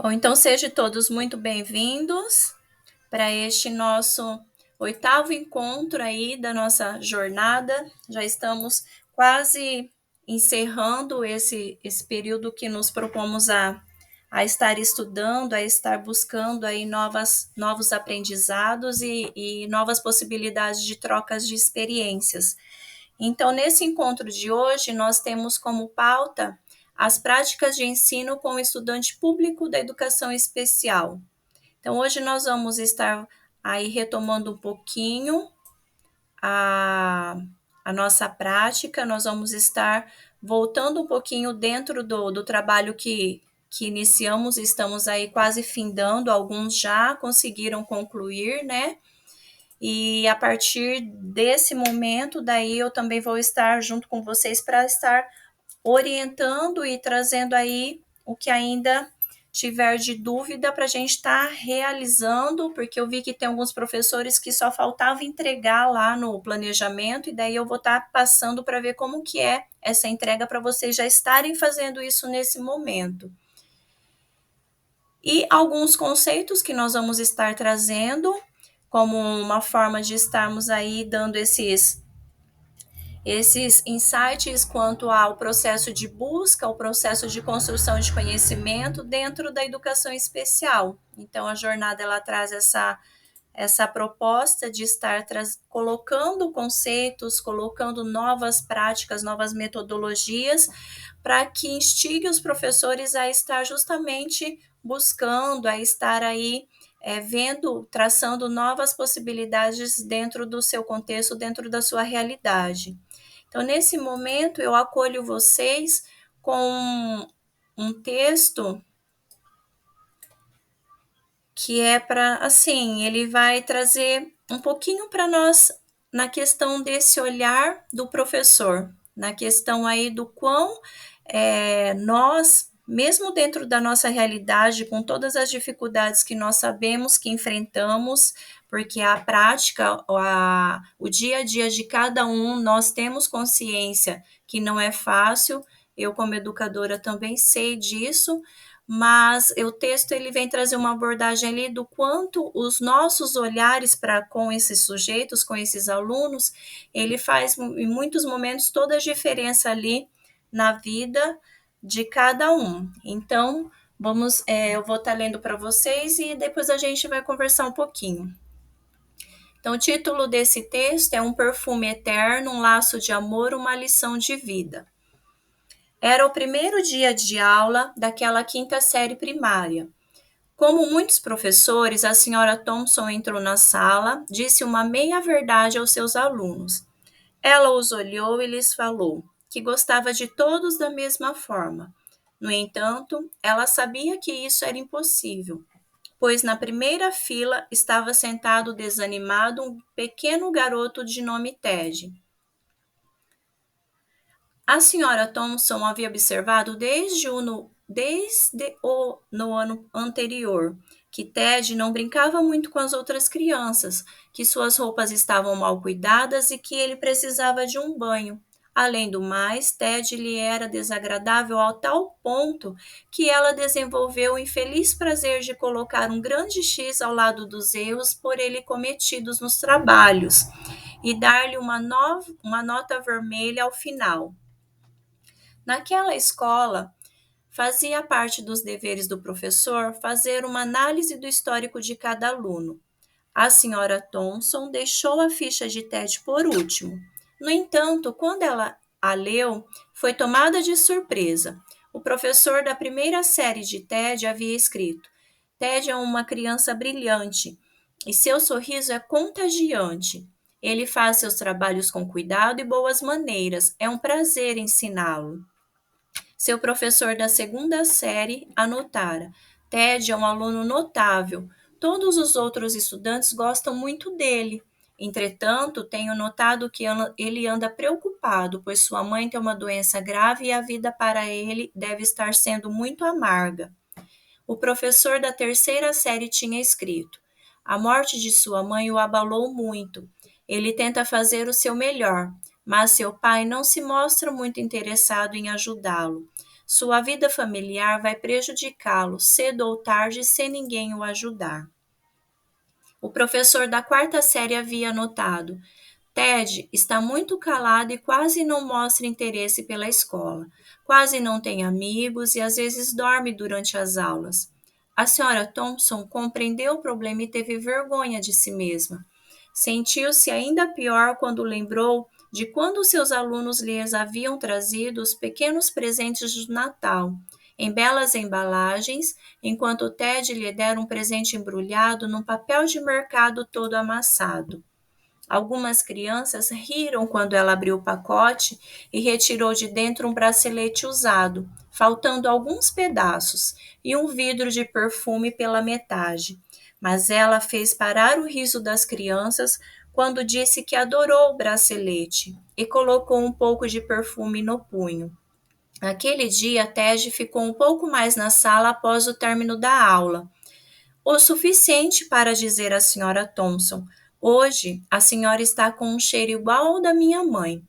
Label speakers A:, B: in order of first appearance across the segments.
A: Bom, então sejam todos muito bem-vindos para este nosso oitavo encontro aí da nossa jornada. Já estamos quase encerrando esse período que nos propomos a estar estudando, a estar buscando aí novos aprendizados e novas possibilidades de trocas de experiências. Então, nesse encontro de hoje, nós temos como pauta as práticas de ensino com o estudante público da educação especial. Então, hoje nós vamos estar aí retomando um pouquinho a, a nossa prática, nós vamos estar voltando um pouquinho dentro do trabalho que iniciamos, estamos aí quase findando, alguns já conseguiram concluir, né? E a partir desse momento, daí eu também vou estar junto com vocês para estar orientando e trazendo aí o que ainda tiver de dúvida para a gente estar realizando, porque eu vi que tem alguns professores que só faltava entregar lá no planejamento, e daí eu vou estar passando para ver como que é essa entrega para vocês já estarem fazendo isso nesse momento. E alguns conceitos que nós vamos estar trazendo como uma forma de estarmos aí dando esses insights quanto ao processo de busca, ao processo de construção de conhecimento dentro da educação especial. Então, a jornada ela traz essa proposta de estar colocando conceitos, colocando novas práticas, novas metodologias, para que instigue os professores a estar justamente buscando, a estar aí vendo, traçando novas possibilidades dentro do seu contexto, dentro da sua realidade. Então, nesse momento, eu acolho vocês com um texto que é para, assim, ele vai trazer um pouquinho para nós na questão desse olhar do professor, na questão aí do quão nós, mesmo dentro da nossa realidade, com todas as dificuldades que nós sabemos que enfrentamos, porque a prática, o dia a dia de cada um, nós temos consciência que não é fácil, eu como educadora também sei disso, mas o texto ele vem trazer uma abordagem ali do quanto os nossos olhares para com esses sujeitos, com esses alunos, ele faz em muitos momentos toda a diferença ali na vida de cada um. Então, eu vou estar lendo para vocês e depois a gente vai conversar um pouquinho. Então, o título desse texto é Um Perfume Eterno, um Laço de Amor, uma Lição de Vida. Era o primeiro dia de aula daquela quinta série primária. Como muitos professores, a senhora Thompson entrou na sala, disse uma meia-verdade aos seus alunos. Ela os olhou e lhes falou que gostava de todos da mesma forma. No entanto, ela sabia que isso era impossível, pois na primeira fila estava sentado desanimado um pequeno garoto de nome Ted. A senhora Thompson havia observado no ano anterior que Ted não brincava muito com as outras crianças, que suas roupas estavam mal cuidadas e que ele precisava de um banho. Além do mais, Ted lhe era desagradável ao tal ponto que ela desenvolveu o infeliz prazer de colocar um grande X ao lado dos erros por ele cometidos nos trabalhos e dar-lhe uma nota vermelha ao final. Naquela escola, fazia parte dos deveres do professor fazer uma análise do histórico de cada aluno. A senhora Thompson deixou a ficha de Ted por último. No entanto, quando ela a leu, foi tomada de surpresa. O professor da primeira série de Ted havia escrito: Ted é uma criança brilhante e seu sorriso é contagiante. Ele faz seus trabalhos com cuidado e boas maneiras. É um prazer ensiná-lo. Seu professor da segunda série anotara: Ted é um aluno notável. Todos os outros estudantes gostam muito dele. Entretanto, tenho notado que ele anda preocupado, pois sua mãe tem uma doença grave e a vida para ele deve estar sendo muito amarga. O professor da terceira série tinha escrito: a morte de sua mãe o abalou muito. Ele tenta fazer o seu melhor, mas seu pai não se mostra muito interessado em ajudá-lo. Sua vida familiar vai prejudicá-lo cedo ou tarde se ninguém o ajudar. O professor da quarta série havia notado: Ted está muito calado e quase não mostra interesse pela escola. Quase não tem amigos e às vezes dorme durante as aulas. A senhora Thompson compreendeu o problema e teve vergonha de si mesma. Sentiu-se ainda pior quando lembrou de quando seus alunos lhes haviam trazido os pequenos presentes de Natal, em belas embalagens, enquanto Ted lhe dera um presente embrulhado num papel de mercado todo amassado. Algumas crianças riram quando ela abriu o pacote e retirou de dentro um bracelete usado, faltando alguns pedaços, e um vidro de perfume pela metade. Mas ela fez parar o riso das crianças quando disse que adorou o bracelete e colocou um pouco de perfume no punho. Aquele dia, Ted ficou um pouco mais na sala após o término da aula. O suficiente para dizer à senhora Thompson: hoje a senhora está com um cheiro igual ao da minha mãe.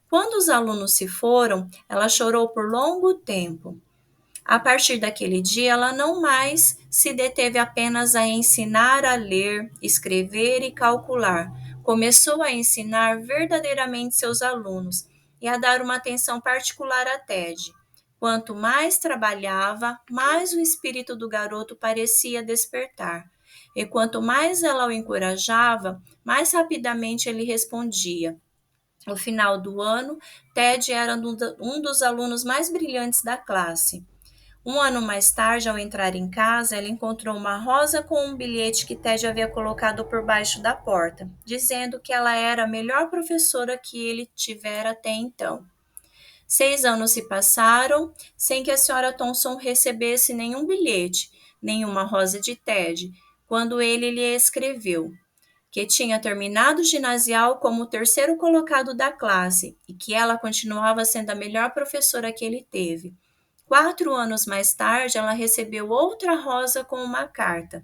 A: Quando os alunos se foram, ela chorou por longo tempo. A partir daquele dia, ela não mais se deteve apenas a ensinar a ler, escrever e calcular. Começou a ensinar verdadeiramente seus alunos e a dar uma atenção particular a Ted. Quanto mais trabalhava, mais o espírito do garoto parecia despertar. E quanto mais ela o encorajava, mais rapidamente ele respondia. No final do ano, Ted era um dos alunos mais brilhantes da classe. Um ano mais tarde, ao entrar em casa, ela encontrou uma rosa com um bilhete que Ted havia colocado por baixo da porta, dizendo que ela era a melhor professora que ele tivera até então. 6 anos se passaram sem que a senhora Thompson recebesse nenhum bilhete, nenhuma rosa de Ted, quando ele lhe escreveu que tinha terminado o ginasial como o terceiro colocado da classe e que ela continuava sendo a melhor professora que ele teve. 4 anos mais tarde, ela recebeu outra rosa com uma carta.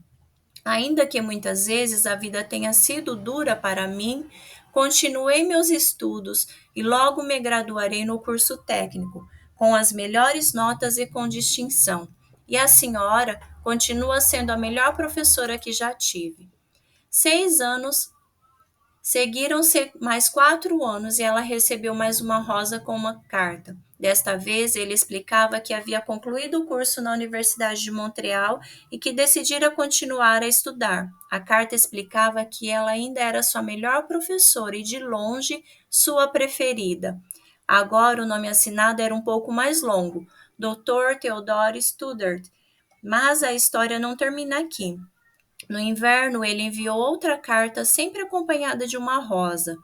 A: Ainda que muitas vezes a vida tenha sido dura para mim, continuei meus estudos e logo me graduarei no curso técnico, com as melhores notas e com distinção. E a senhora continua sendo a melhor professora que já tive. 6 anos Seguiram-se mais 4 anos e ela recebeu mais uma rosa com uma carta. Desta vez, ele explicava que havia concluído o curso na Universidade de Montreal e que decidira continuar a estudar. A carta explicava que ela ainda era sua melhor professora e, de longe, sua preferida. Agora, o nome assinado era um pouco mais longo, Dr. Theodore Studart, mas a história não termina aqui. No inverno, ele enviou outra carta, sempre acompanhada de uma rosa.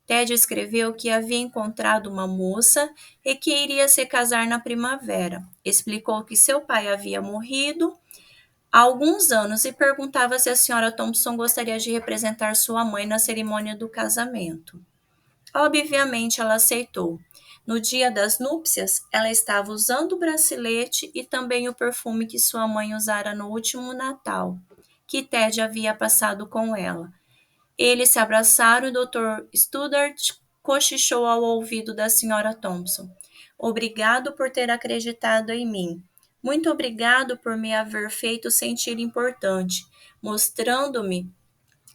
A: Ted escreveu que havia encontrado uma moça e que iria se casar na primavera. Explicou que seu pai havia morrido há alguns anos e perguntava se a senhora Thompson gostaria de representar sua mãe na cerimônia do casamento. Obviamente, ela aceitou. No dia das núpcias, ela estava usando o bracelete e também o perfume que sua mãe usara no último Natal, que Ted havia passado com ela. Eles se abraçaram e o Dr. Studart cochichou ao ouvido da senhora Thompson. Obrigado por ter acreditado em mim. Muito obrigado por me haver feito sentir importante, mostrando-me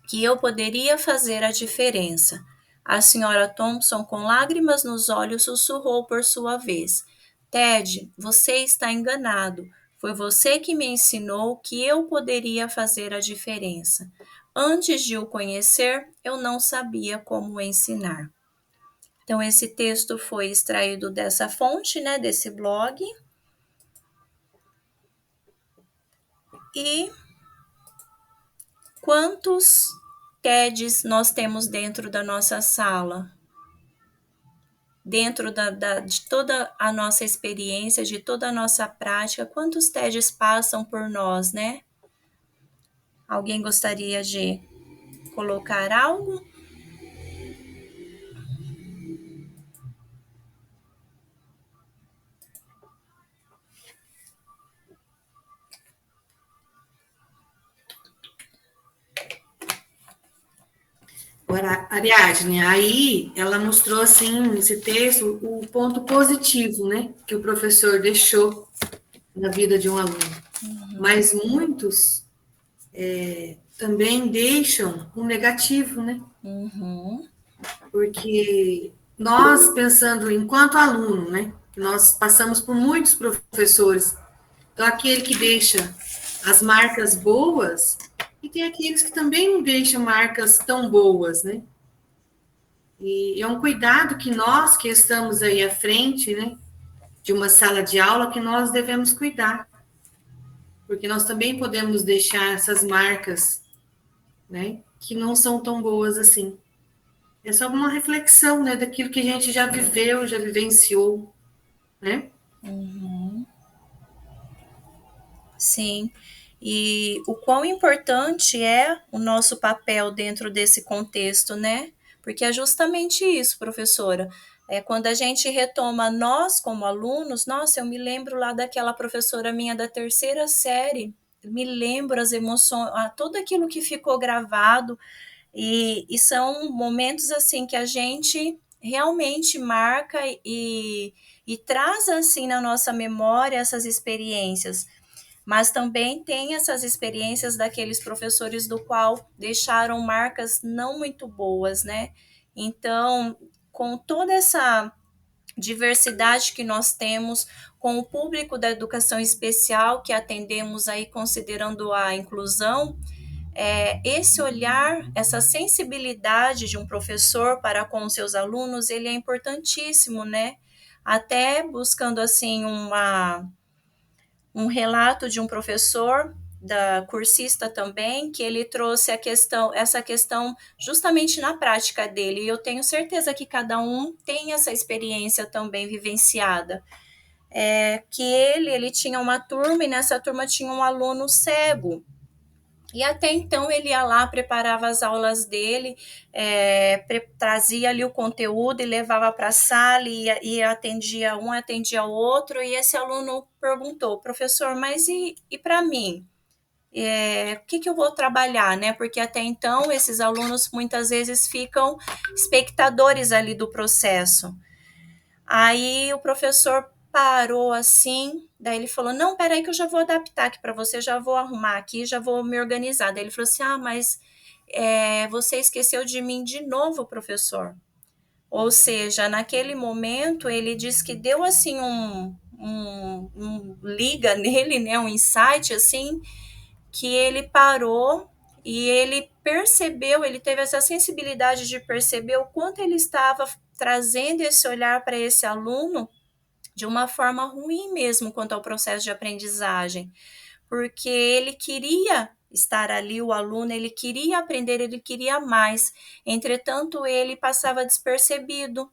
A: que eu poderia fazer a diferença. A senhora Thompson, com lágrimas nos olhos, sussurrou por sua vez. Ted, você está enganado. Foi você que me ensinou que eu poderia fazer a diferença. Antes de o conhecer, eu não sabia como ensinar. Então, esse texto foi extraído dessa fonte, né, desse blog. E quantos TEDs nós temos dentro da nossa sala? Dentro de toda a nossa experiência, de toda a nossa prática, quantos TEDs passam por nós, né? Alguém gostaria de colocar algo?
B: Ariadne, aí ela mostrou assim nesse texto o ponto positivo, né, que o professor deixou na vida de um aluno. Mas muitos também deixam um negativo, né?
A: Uhum.
B: Porque nós pensando enquanto aluno, né, nós passamos por muitos professores. Então aquele que deixa as marcas boas e tem aqueles que também não deixam marcas tão boas, né? E é um cuidado que nós que estamos aí à frente, né, de uma sala de aula que nós devemos cuidar, porque nós também podemos deixar essas marcas, né, que não são tão boas assim. É só uma reflexão, né, daquilo que a gente já viveu, já vivenciou, né?
A: Uhum. Sim. E o quão importante é o nosso papel dentro desse contexto, né? Porque é justamente isso, professora. É quando a gente retoma nós como alunos, nossa, eu me lembro lá daquela professora minha da terceira série, me lembro as emoções, tudo aquilo que ficou gravado, e são momentos assim que a gente realmente marca e traz assim na nossa memória essas experiências, mas também tem essas experiências daqueles professores do qual deixaram marcas não muito boas, né? Então, com toda essa diversidade que nós temos, com o público da educação especial que atendemos aí considerando a inclusão, esse olhar, essa sensibilidade de um professor para com os seus alunos, ele é importantíssimo, né? Até buscando assim um relato de um professor da cursista também, que ele trouxe essa questão justamente na prática dele. E eu tenho certeza que cada um tem essa experiência também vivenciada. Que ele tinha uma turma e nessa turma tinha um aluno cego. E até então ele ia lá, preparava as aulas dele, trazia ali o conteúdo e levava para a sala e atendia um, atendia o outro. E esse aluno perguntou, professor, mas e para mim? O que eu vou trabalhar, né? Porque até então esses alunos muitas vezes ficam espectadores ali do processo. Aí o professor parou assim, daí ele falou: Não, peraí, que eu já vou adaptar aqui para você, já vou arrumar aqui, já vou me organizar. Daí ele falou assim: Ah, mas você esqueceu de mim de novo, professor. Ou seja, naquele momento ele disse que deu assim um liga nele, né, um insight assim, que ele parou e ele percebeu, ele teve essa sensibilidade de perceber o quanto ele estava trazendo esse olhar para esse aluno de uma forma ruim mesmo quanto ao processo de aprendizagem, porque ele queria estar ali, o aluno, ele queria aprender, ele queria mais, entretanto ele passava despercebido.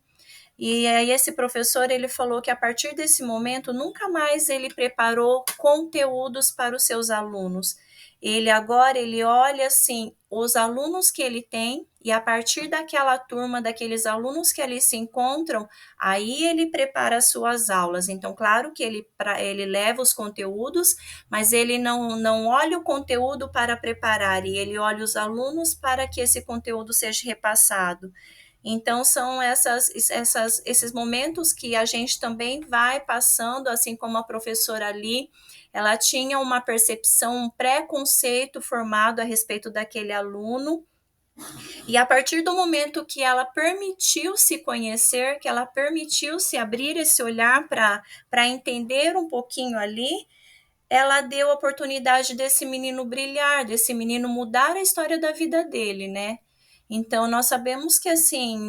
A: E aí esse professor, ele falou que a partir desse momento nunca mais ele preparou conteúdos para os seus alunos. Ele agora ele olha assim os alunos que ele tem e a partir daquela turma, daqueles alunos que ali se encontram, aí ele prepara as suas aulas. Então, claro que ele leva os conteúdos, mas ele não olha o conteúdo para preparar, e ele olha os alunos para que esse conteúdo seja repassado. Então, são esses momentos que a gente também vai passando, assim como a professora ali, ela tinha uma percepção, um preconceito formado a respeito daquele aluno, e a partir do momento que ela permitiu se conhecer, que ela permitiu se abrir esse olhar para entender um pouquinho ali, ela deu a oportunidade desse menino brilhar, desse menino mudar a história da vida dele, né? Então, nós sabemos que, assim,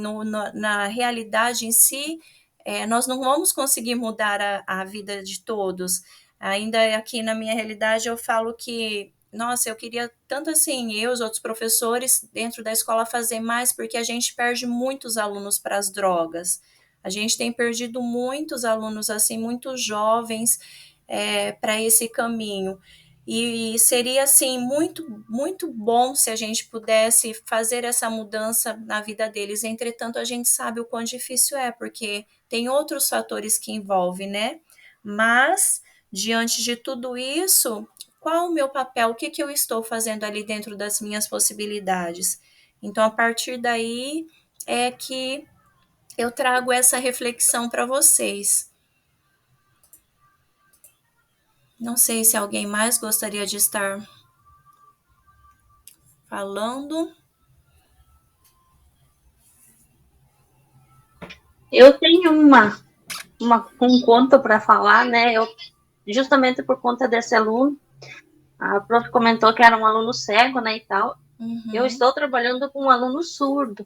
A: na realidade em si, nós não vamos conseguir mudar a vida de todos. Ainda aqui na minha realidade, eu falo que, nossa, eu queria tanto assim, eu e os outros professores dentro da escola fazer mais, porque a gente perde muitos alunos para as drogas. A gente tem perdido muitos alunos, assim, muito jovens, para esse caminho. E seria assim muito bom se a gente pudesse fazer essa mudança na vida deles. Entretanto, a gente sabe o quão difícil é, porque tem outros fatores que envolvem, né? Mas diante de tudo isso, qual o meu papel? O que eu estou fazendo ali dentro das minhas possibilidades? Então, a partir daí é que eu trago essa reflexão para vocês. Não sei se alguém mais gostaria de estar falando.
C: Eu tenho um conto para falar, né? Justamente por conta desse aluno, a prof comentou que era um aluno cego, né, e tal. Eu estou trabalhando com um aluno surdo.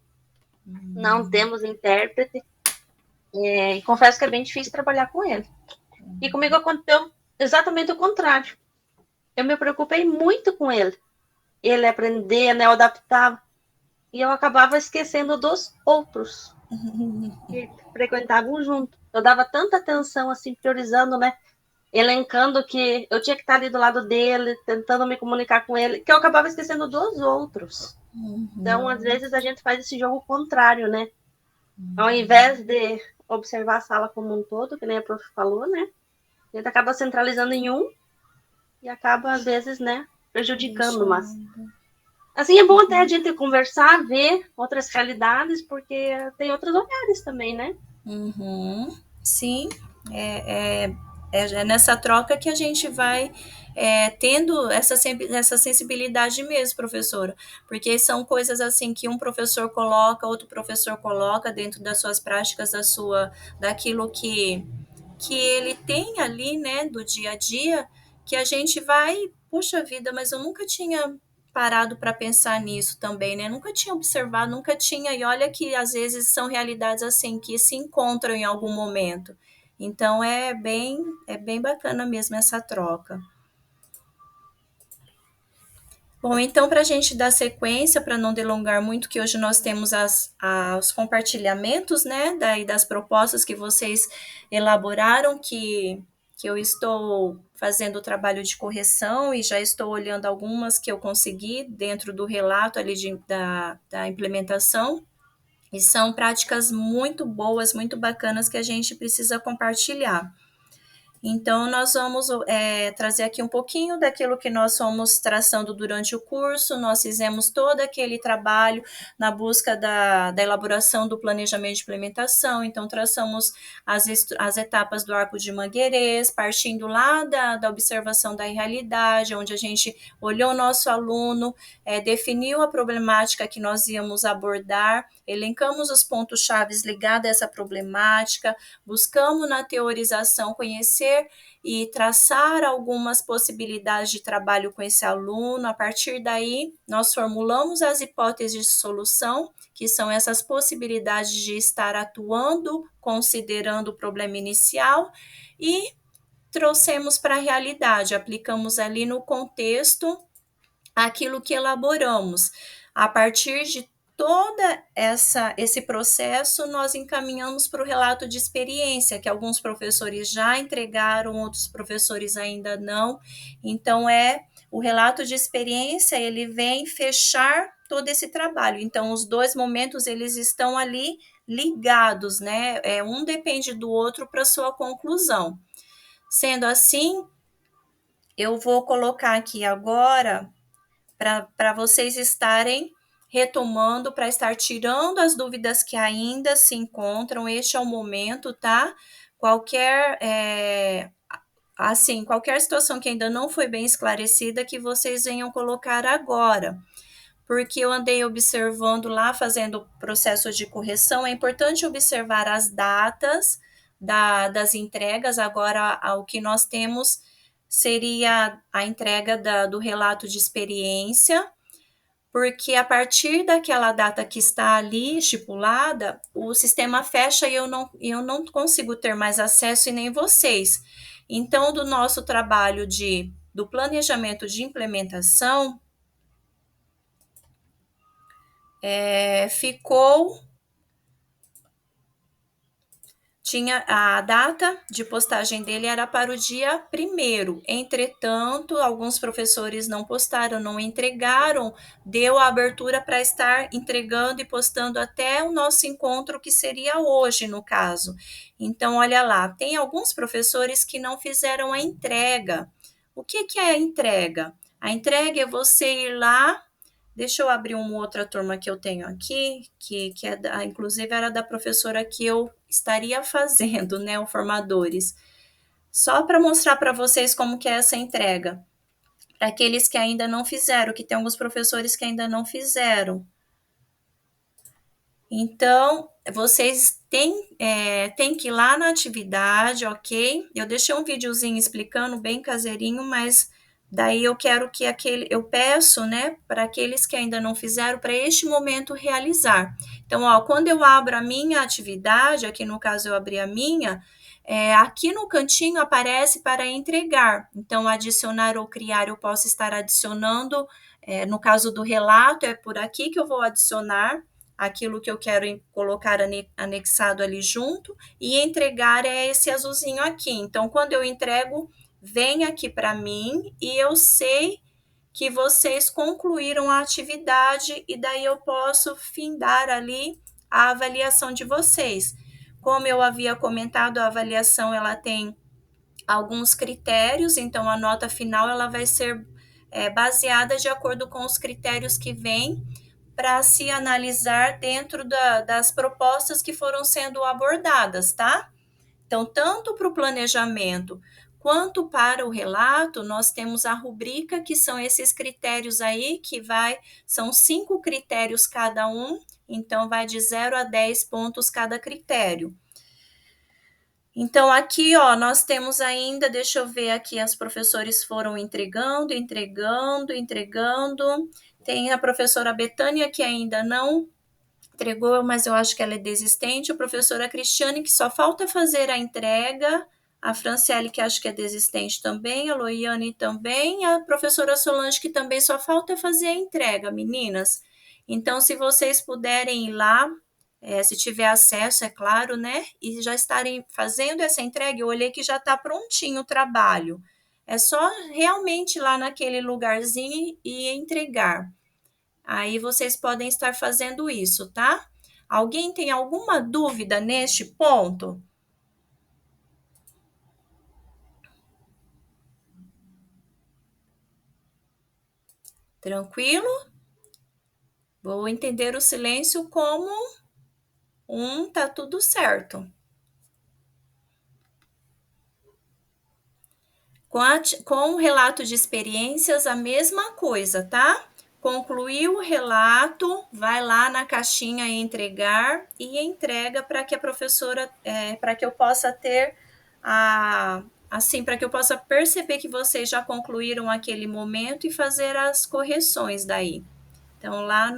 C: Não temos intérprete. E confesso que é bem difícil trabalhar com ele. E comigo aconteceu exatamente o contrário. Eu me preocupei muito com ele. Ele aprender, né, eu adaptava. E eu acabava esquecendo dos outros que frequentavam junto. Eu dava tanta atenção, assim, priorizando, né, elencando que eu tinha que estar ali do lado dele, tentando me comunicar com ele, que eu acabava esquecendo dos outros. Então, às vezes, a gente faz esse jogo contrário, né? Ao invés de observar a sala como um todo, que nem a prof falou, né? A gente acaba centralizando em um e acaba, às vezes, né, prejudicando, mas... Assim, é bom até a gente conversar, ver outras realidades, porque tem outros olhares também, né?
A: Sim, é nessa troca que a gente vai tendo essa sensibilidade mesmo, professora, porque são coisas assim que um professor coloca, outro professor coloca dentro das suas práticas, daquilo que ele tem ali, né, do dia a dia, que a gente vai, puxa vida, mas eu nunca tinha parado para pensar nisso também, né? Nunca tinha observado, nunca tinha, e olha que às vezes são realidades assim que se encontram em algum momento. Então é bem bacana mesmo essa troca. Bom, então, para a gente dar sequência, para não delongar muito, que hoje nós temos os compartilhamentos, né, das propostas que vocês elaboraram, que eu estou fazendo o trabalho de correção e já estou olhando algumas que eu consegui dentro do relato ali da implementação, e são práticas muito boas, muito bacanas que a gente precisa compartilhar. Então, nós vamos trazer aqui um pouquinho daquilo que nós fomos traçando durante o curso. Nós fizemos todo aquele trabalho na busca da elaboração do planejamento de implementação. Então, traçamos as etapas do arco de Mangueirês, partindo lá da observação da realidade, onde a gente olhou o nosso aluno, definiu a problemática que nós íamos abordar, elencamos os pontos-chave ligados a essa problemática, buscamos na teorização conhecer e traçar algumas possibilidades de trabalho com esse aluno. A partir daí, nós formulamos as hipóteses de solução, que são essas possibilidades de estar atuando, considerando o problema inicial, e trouxemos para a realidade, aplicamos ali no contexto aquilo que elaboramos. A partir de toda esse processo, nós encaminhamos para o relato de experiência, que alguns professores já entregaram, outros professores ainda não. Então, o relato de experiência, ele vem fechar todo esse trabalho. Então, os dois momentos, eles estão ali ligados, né? Um depende do outro para sua conclusão. Sendo assim, eu vou colocar aqui agora para vocês estarem retomando, para estar tirando as dúvidas que ainda se encontram. Este é o momento, tá? Qualquer situação que ainda não foi bem esclarecida, que vocês venham colocar agora. Porque eu andei observando lá, fazendo processo de correção, é importante observar as datas das entregas. Agora, o que nós temos seria a entrega do relato de experiência, porque a partir daquela data que está ali estipulada, o sistema fecha e eu não consigo ter mais acesso e nem vocês. Então, do nosso trabalho do planejamento de implementação, tinha a data de postagem dele era para o dia 1º. Entretanto, alguns professores não postaram, não entregaram, deu a abertura para estar entregando e postando até o nosso encontro, que seria hoje, no caso. Então, olha lá, tem alguns professores que não fizeram a entrega. O que é a entrega? A entrega é você ir lá Deixa eu abrir uma outra turma que eu tenho aqui, que inclusive era da professora que eu estaria fazendo, né, o Formadores. Só para mostrar para vocês como que é essa entrega. Para aqueles que ainda não fizeram, que tem alguns professores que ainda não fizeram. Então, vocês têm que ir lá na atividade, ok? Eu deixei um videozinho explicando bem caseirinho, mas daí eu quero que eu peço, né, para aqueles que ainda não fizeram, para este momento realizar. Então, ó, quando eu abro a minha atividade, aqui no caso eu abri a minha, aqui no cantinho aparece para entregar. Então, adicionar ou criar, eu posso estar adicionando, no caso do relato, é por aqui que eu vou adicionar aquilo que eu quero colocar anexado ali junto, e entregar é esse azulzinho aqui. Então, quando eu entrego, vem aqui para mim e eu sei que vocês concluíram a atividade e daí eu posso findar ali a avaliação de vocês. Como eu havia comentado, a avaliação ela tem alguns critérios, então a nota final ela vai ser baseada de acordo com os critérios que vêm para se analisar dentro das propostas que foram sendo abordadas, tá? Então, tanto para o planejamento quanto para o relato, nós temos a rubrica, que são esses critérios aí, são 5 critérios cada um, então vai de 0 a 10 pontos cada critério. Então, aqui, ó, nós temos ainda, deixa eu ver aqui, as professores foram entregando. Tem a professora Betânia, que ainda não entregou, mas eu acho que ela é desistente. A professora Cristiane, que só falta fazer a entrega. A Franciele, que acho que é desistente também. A Loiane também. A professora Solange, que também só falta fazer a entrega, meninas. Então, se vocês puderem ir lá, se tiver acesso, é claro, né? E já estarem fazendo essa entrega, eu olhei que já está prontinho o trabalho. É só realmente ir lá naquele lugarzinho e entregar. Aí vocês podem estar fazendo isso, tá? Alguém tem alguma dúvida neste ponto? Tranquilo? Vou entender o silêncio como tá tudo certo. Com o relato de experiências, a mesma coisa, tá? Concluiu o relato, vai lá na caixinha entregar e entrega para que a professora, para que eu possa ter para que eu possa perceber que vocês já concluíram aquele momento e fazer as correções daí. Então, lá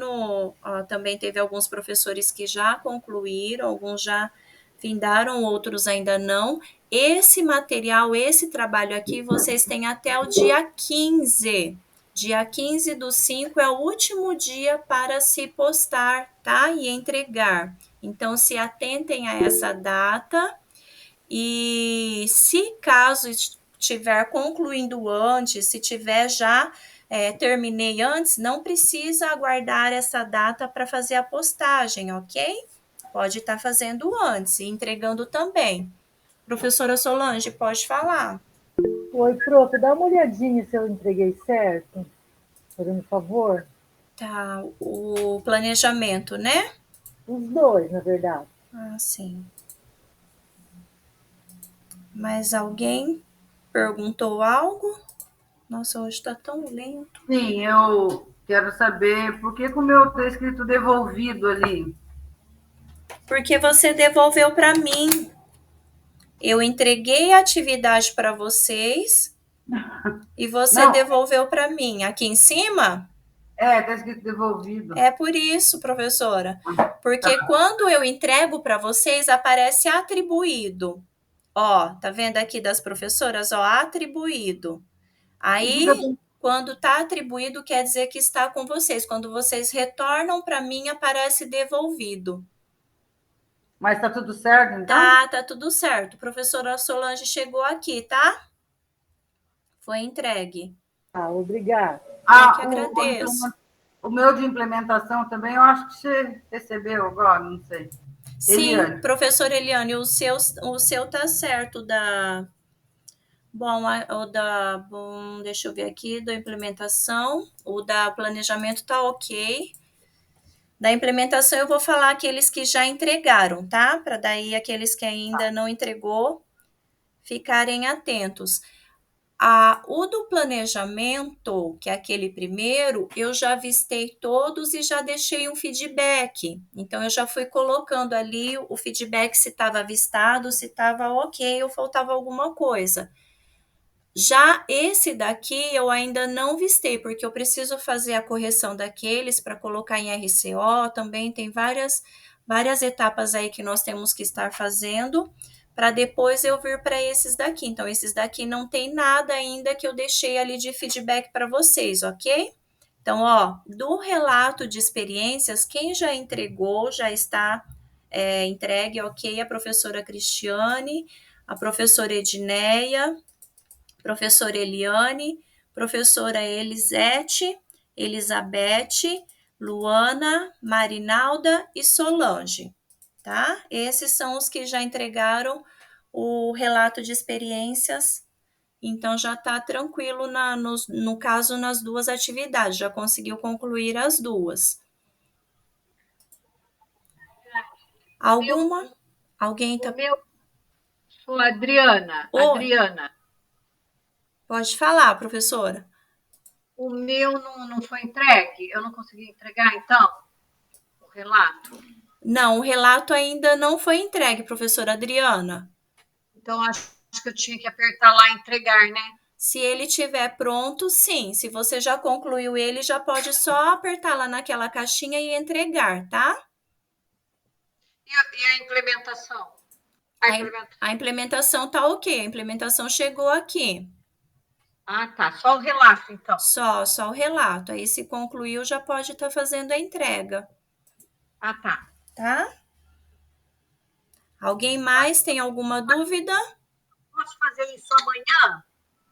A: também teve alguns professores que já concluíram, alguns já findaram, outros ainda não. Esse material, esse trabalho aqui, vocês têm até o dia 15. Dia 15/5 é o último dia para se postar, tá? E entregar. Então, se atentem a essa data. E se caso estiver concluindo antes, se tiver já terminei antes, não precisa aguardar essa data para fazer a postagem, ok? Pode estar fazendo antes e entregando também. Professora Solange, pode falar.
D: Oi, prof, dá uma olhadinha se eu entreguei certo, fazendo favor.
A: Tá, o planejamento, né?
D: Os dois, na verdade.
A: Ah, sim. Mais alguém perguntou algo? Nossa, hoje está tão lento.
E: Sim, eu quero saber por que o meu está escrito devolvido ali.
A: Porque você devolveu para mim. Eu entreguei a atividade para vocês e você devolveu para mim. Aqui em cima?
E: Está escrito devolvido.
A: É por isso, professora. Porque quando eu entrego para vocês, aparece atribuído. Ó, tá vendo aqui das professoras? Ó, atribuído. Aí, quando tá atribuído, quer dizer que está com vocês. Quando vocês retornam para mim, aparece devolvido.
E: Mas tá tudo certo, então?
A: Tá tudo certo. Professora Solange chegou aqui, tá? Foi entregue.
D: Obrigada.
A: Eu que agradeço.
E: O meu de implementação também, eu acho que você recebeu agora, não sei.
A: Sim, Eliane. Professora Eliane, o seu tá certo Bom, deixa eu ver aqui, da implementação, o da planejamento tá ok. Da implementação eu vou falar aqueles que já entregaram, tá? Para daí aqueles que ainda não entregou ficarem atentos. O do planejamento, que é aquele primeiro, eu já avistei todos e já deixei um feedback. Então, eu já fui colocando ali o feedback se estava avistado, se estava ok ou faltava alguma coisa. Já esse daqui eu ainda não vistei, porque eu preciso fazer a correção daqueles para colocar em RCO, também tem várias etapas aí que nós temos que estar fazendo, para depois eu vir para esses daqui. Então, esses daqui não tem nada ainda que eu deixei ali de feedback para vocês, ok? Então, ó, do relato de experiências, quem já entregou, já está entregue, ok? A professora Cristiane, a professora Edneia, professora Eliane, professora Elisete, Elizabeth, Luana, Marinalda e Solange, tá? Esses são os que já entregaram o relato de experiências, então já está tranquilo no caso nas duas atividades, já conseguiu concluir as duas. Alguma? Alguém tá...
E: Sou Adriana.
A: Oi.
E: Adriana.
A: Pode falar, professora.
E: O meu não foi entregue? Eu não consegui entregar, então, o relato?
A: Não, o relato ainda não foi entregue, professora Adriana.
E: Então, acho que eu tinha que apertar lá e entregar, né?
A: Se ele estiver pronto, sim. Se você já concluiu ele, já pode só apertar lá naquela caixinha e entregar, tá?
E: E a implementação?
A: A implementação tá ok. A implementação chegou aqui.
E: Ah, tá. Só o relato, então.
A: Só o relato. Aí, se concluiu, já pode estar fazendo a entrega.
E: Ah, tá.
A: Tá? Alguém mais tem alguma dúvida?
E: Posso fazer isso amanhã?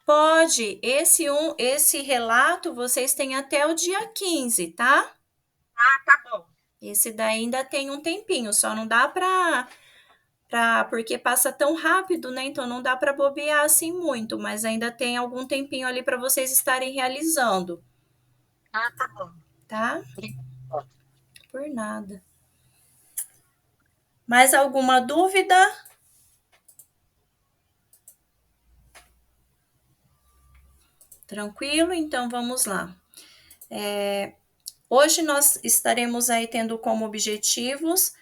A: Pode. Esse relato vocês têm até o dia 15, tá?
E: Ah, tá bom.
A: Esse daí ainda tem um tempinho, só não dá porque passa tão rápido, né? Então não dá para bobear assim muito, mas ainda tem algum tempinho ali para vocês estarem realizando.
E: Ah, tá bom.
A: Tá? Por nada. Mais alguma dúvida? Tranquilo? Então vamos lá. Hoje nós estaremos aí tendo como objetivos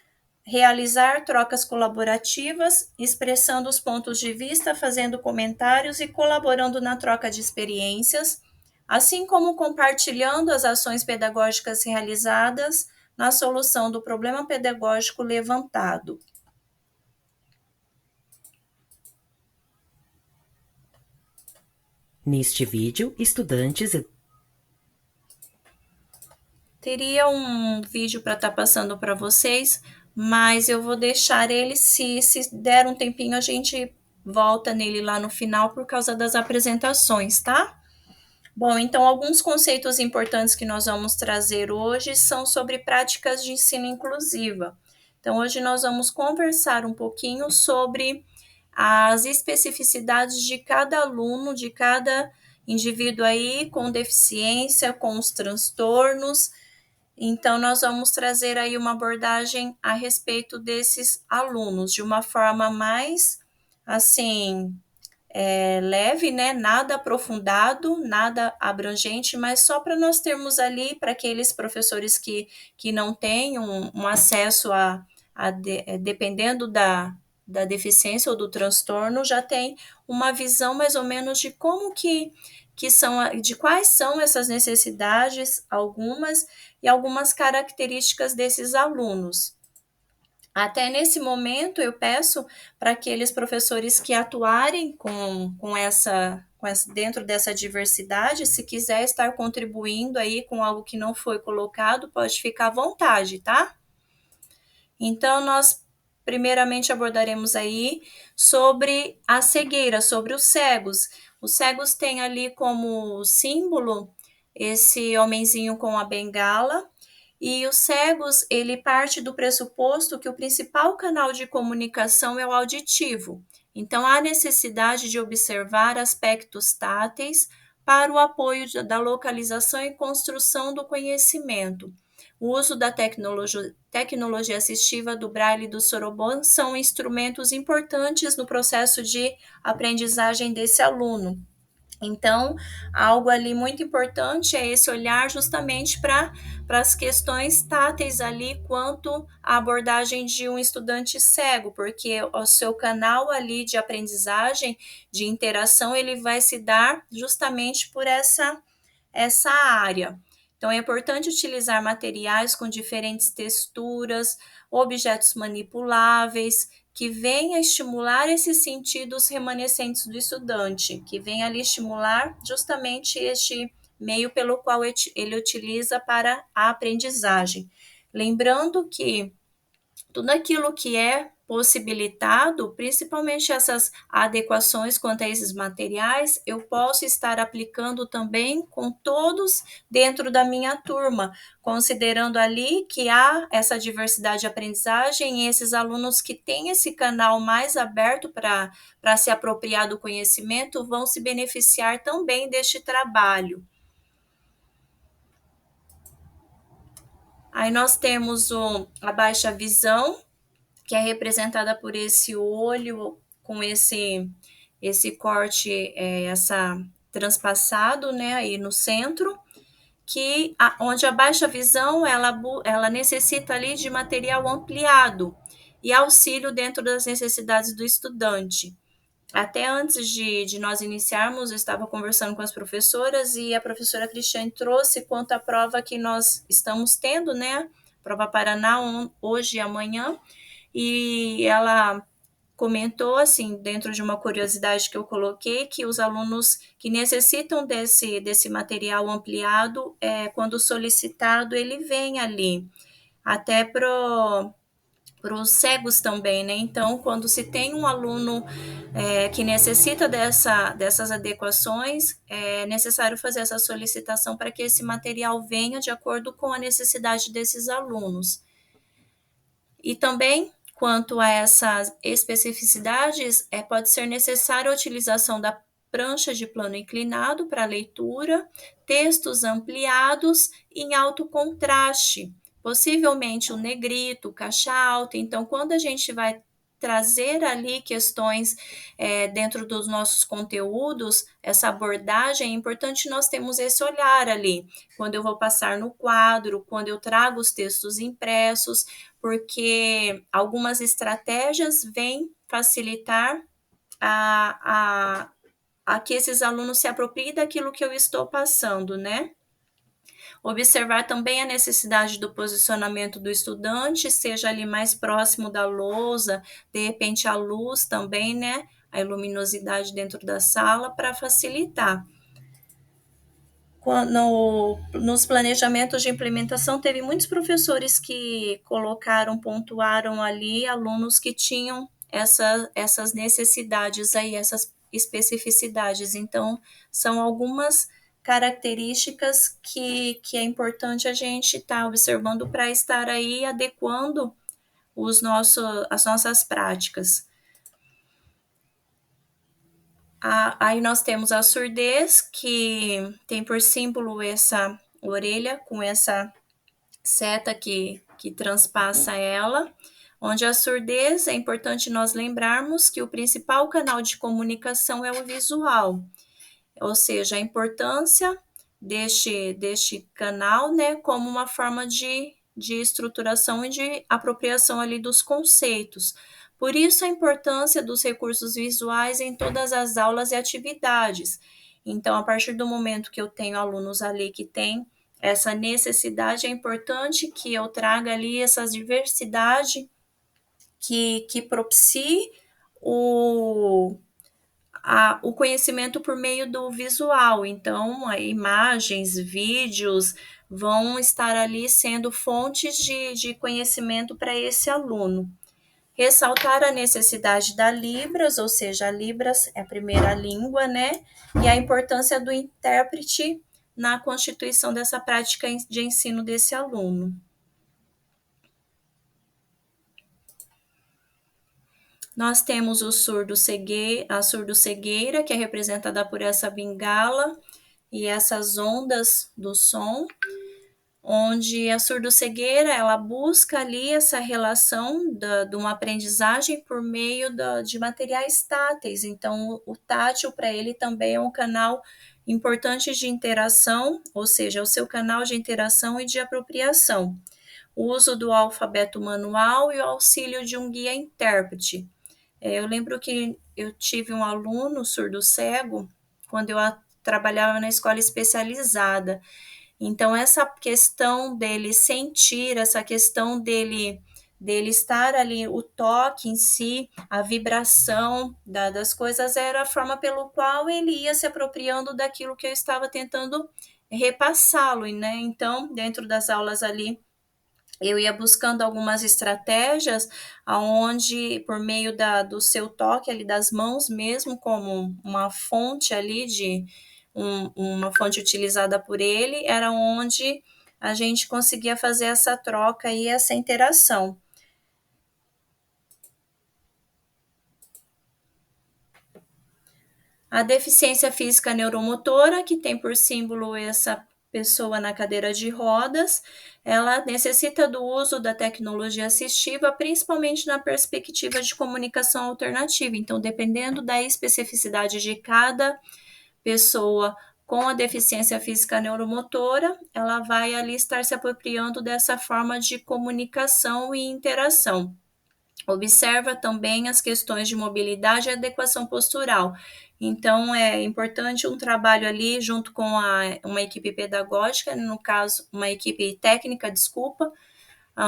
A: realizar trocas colaborativas, expressando os pontos de vista, fazendo comentários e colaborando na troca de experiências, assim como compartilhando as ações pedagógicas realizadas na solução do problema pedagógico levantado.
F: Neste vídeo, estudantes...
A: Teria um vídeo para estar passando para vocês, mas eu vou deixar ele, se der um tempinho, a gente volta nele lá no final por causa das apresentações, tá? Bom, então alguns conceitos importantes que nós vamos trazer hoje são sobre práticas de ensino inclusiva. Então, hoje nós vamos conversar um pouquinho sobre as especificidades de cada aluno, de cada indivíduo aí com deficiência, com os transtornos. Então, nós vamos trazer aí uma abordagem a respeito desses alunos, de uma forma mais, assim, leve, né? Nada aprofundado, nada abrangente, mas só para nós termos ali, para aqueles professores que não têm um acesso dependendo da deficiência ou do transtorno, já tem uma visão mais ou menos de como de quais são essas necessidades, algumas, e algumas características desses alunos. Até nesse momento, eu peço para aqueles professores que atuarem dentro dessa diversidade, se quiser estar contribuindo aí com algo que não foi colocado, pode ficar à vontade, tá? Então, nós primeiramente abordaremos aí sobre a cegueira, sobre os cegos. Os cegos têm ali como símbolo esse homenzinho com a bengala, e os cegos, ele parte do pressuposto que o principal canal de comunicação é o auditivo. Então, há necessidade de observar aspectos táteis para o apoio da localização e construção do conhecimento. O uso da tecnologia assistiva do Braille e do Soroban são instrumentos importantes no processo de aprendizagem desse aluno. Então, algo ali muito importante é esse olhar justamente para as questões táteis ali quanto à abordagem de um estudante cego, porque o seu canal ali de aprendizagem, de interação, ele vai se dar justamente por essa área. Então, é importante utilizar materiais com diferentes texturas, objetos manipuláveis, que venha estimular esses sentidos remanescentes do estudante, que venha ali estimular justamente este meio pelo qual ele utiliza para a aprendizagem. Lembrando que tudo aquilo que é possibilitado, principalmente essas adequações quanto a esses materiais, eu posso estar aplicando também com todos dentro da minha turma, considerando ali que há essa diversidade de aprendizagem e esses alunos que têm esse canal mais aberto para se apropriar do conhecimento vão se beneficiar também deste trabalho. Aí nós temos a baixa visão, que é representada por esse olho com esse corte, essa transpassado, né, aí no centro, onde a baixa visão ela necessita ali de material ampliado e auxílio dentro das necessidades do estudante. Até antes de nós iniciarmos, eu estava conversando com as professoras e a professora Cristiane trouxe quanto à prova que nós estamos tendo, né, prova Paraná hoje e amanhã, e ela comentou, assim, dentro de uma curiosidade que eu coloquei, que os alunos que necessitam desse material ampliado, quando solicitado, ele vem ali, até para os cegos também, né? Então, quando se tem um aluno que necessita dessas adequações, é necessário fazer essa solicitação para que esse material venha de acordo com a necessidade desses alunos. E também, quanto a essas especificidades, pode ser necessária a utilização da prancha de plano inclinado para leitura, textos ampliados em alto contraste, possivelmente o negrito, caixa alta. Então, quando a gente vai trazer ali questões dentro dos nossos conteúdos, essa abordagem, é importante nós termos esse olhar ali, quando eu vou passar no quadro, quando eu trago os textos impressos, porque algumas estratégias vêm facilitar a que esses alunos se apropriem daquilo que eu estou passando, né? Observar também a necessidade do posicionamento do estudante, seja ali mais próximo da lousa, de repente a luz também, né? A luminosidade dentro da sala para facilitar. Nos planejamentos de implementação, teve muitos professores que pontuaram ali alunos que tinham essas necessidades aí, essas especificidades. Então, são algumas características que é importante a gente estar observando para estar aí adequando as nossas práticas. Aí nós temos a surdez, que tem por símbolo essa orelha com essa seta que transpassa ela, onde a surdez é importante nós lembrarmos que o principal canal de comunicação é o visual, ou seja, a importância deste canal, né, como uma forma de estruturação e de apropriação ali dos conceitos. Por isso, a importância dos recursos visuais em todas as aulas e atividades. Então, a partir do momento que eu tenho alunos ali que têm essa necessidade, é importante que eu traga ali essa diversidade que propicie o conhecimento por meio do visual. Então, imagens, vídeos vão estar ali sendo fontes de conhecimento para esse aluno. Ressaltar a necessidade da Libras, ou seja, a Libras é a primeira língua, né? E a importância do intérprete na constituição dessa prática de ensino desse aluno. Nós temos a surdo-cegueira, que é representada por essa bengala e essas ondas do som, onde a surdo-cegueira, ela busca ali essa relação de uma aprendizagem por meio de materiais táteis. Então, o tátil para ele também é um canal importante de interação, ou seja, é o seu canal de interação e de apropriação. O uso do alfabeto manual e o auxílio de um guia-intérprete. Eu lembro que eu tive um aluno surdo-cego quando eu trabalhava na escola especializada. Então, essa questão dele sentir, essa questão dele estar ali, o toque em si, a vibração das coisas, era a forma pelo qual ele ia se apropriando daquilo que eu estava tentando repassá-lo, né? Então, dentro das aulas ali, eu ia buscando algumas estratégias aonde, por meio do seu toque ali das mãos mesmo, como uma fonte ali uma fonte utilizada por ele, era onde a gente conseguia fazer essa troca e essa interação. A deficiência física neuromotora, que tem por símbolo essa pessoa na cadeira de rodas, ela necessita do uso da tecnologia assistiva, principalmente na perspectiva de comunicação alternativa. Então, dependendo da especificidade de cada pessoa com a deficiência física neuromotora, ela vai ali estar se apropriando dessa forma de comunicação e interação. Observa também as questões de mobilidade e adequação postural. Então, é importante um trabalho ali junto com uma equipe pedagógica, no caso, uma equipe técnica, desculpa.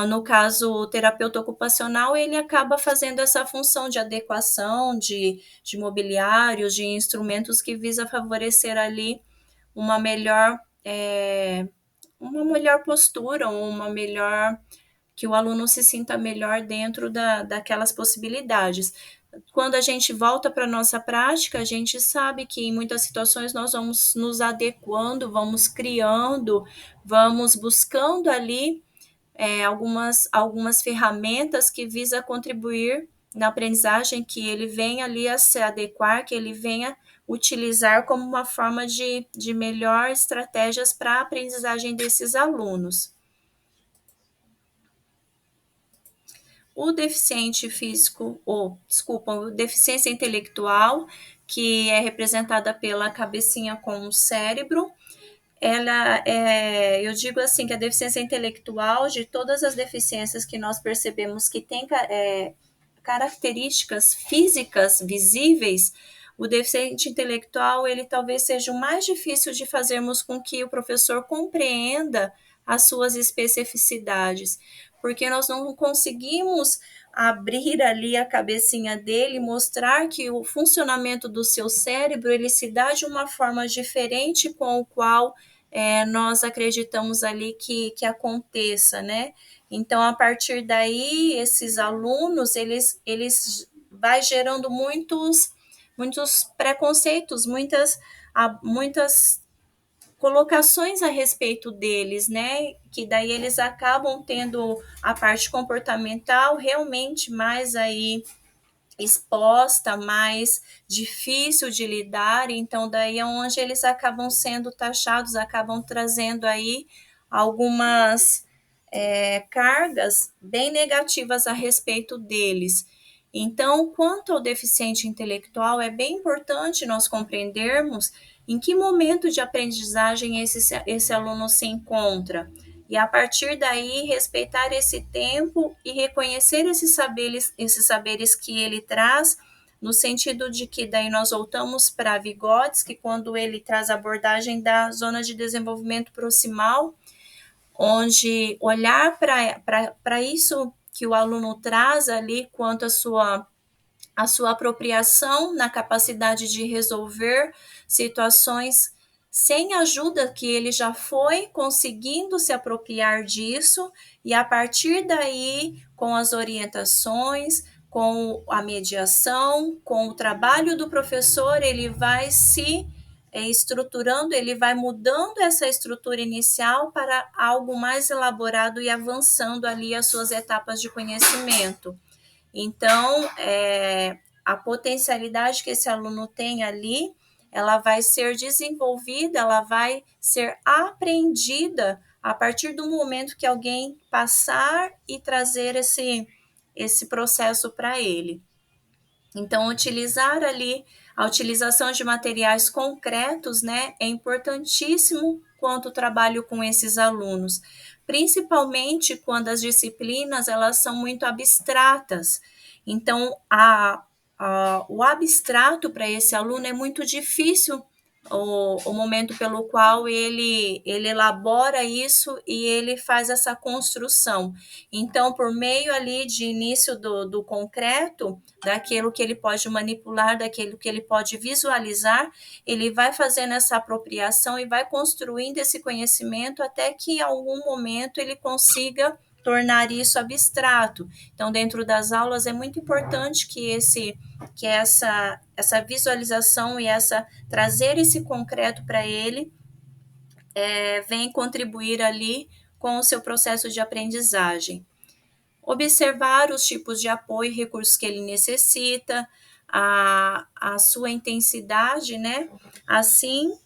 A: No caso, o terapeuta ocupacional, ele acaba fazendo essa função de adequação de mobiliários, de instrumentos que visa favorecer ali uma melhor postura, que o aluno se sinta melhor dentro daquelas possibilidades. Quando a gente volta para a nossa prática, a gente sabe que em muitas situações nós vamos nos adequando, vamos criando, vamos buscando ali algumas ferramentas que visam contribuir na aprendizagem, que ele venha ali a se adequar, que ele venha utilizar como uma forma de melhor estratégias para a aprendizagem desses alunos. O deficiente físico, o deficiência intelectual, que é representada pela cabecinha com o cérebro, eu digo assim que a deficiência intelectual, de todas as deficiências que nós percebemos que tem características físicas visíveis, o deficiente intelectual, ele talvez seja o mais difícil de fazermos com que o professor compreenda as suas especificidades, porque nós não conseguimos abrir ali a cabecinha dele, mostrar que o funcionamento do seu cérebro, ele se dá de uma forma diferente com o qual nós acreditamos ali que aconteça, né? Então, a partir daí, esses alunos, eles vai gerando muitos preconceitos, muitas colocações a respeito deles, né? Que daí eles acabam tendo a parte comportamental realmente mais aí exposta, mais difícil de lidar, então daí é onde eles acabam sendo taxados, acabam trazendo aí algumas cargas bem negativas a respeito deles. Então, quanto ao deficiente intelectual, é bem importante nós compreendermos em que momento de aprendizagem esse aluno se encontra. E a partir daí, respeitar esse tempo e reconhecer esses saberes que ele traz, no sentido de que daí nós voltamos para Vygotsky, quando ele traz a abordagem da zona de desenvolvimento proximal, onde olhar para isso que o aluno traz ali quanto a sua apropriação na capacidade de resolver situações sem ajuda, que ele já foi conseguindo se apropriar disso, e a partir daí, com as orientações, com a mediação, com o trabalho do professor, ele vai se estruturando, ele vai mudando essa estrutura inicial para algo mais elaborado e avançando ali as suas etapas de conhecimento. Então, a potencialidade que esse aluno tem ali, ela vai ser desenvolvida, ela vai ser aprendida a partir do momento que alguém passar e trazer esse processo para ele. Então, utilizar ali a utilização de materiais concretos, né, é importantíssimo quanto o trabalho com esses alunos, principalmente quando as disciplinas elas são muito abstratas. Então, o abstrato para esse aluno é muito difícil o momento pelo qual ele elabora isso e ele faz essa construção. Então, por meio ali de início do concreto, daquilo que ele pode manipular, daquilo que ele pode visualizar, ele vai fazendo essa apropriação e vai construindo esse conhecimento até que em algum momento ele consiga tornar isso abstrato. Então, dentro das aulas é muito importante que essa visualização e trazer esse concreto para ele vem contribuir ali com o seu processo de aprendizagem. Observar os tipos de apoio e recursos que ele necessita, a sua intensidade, né? Assim,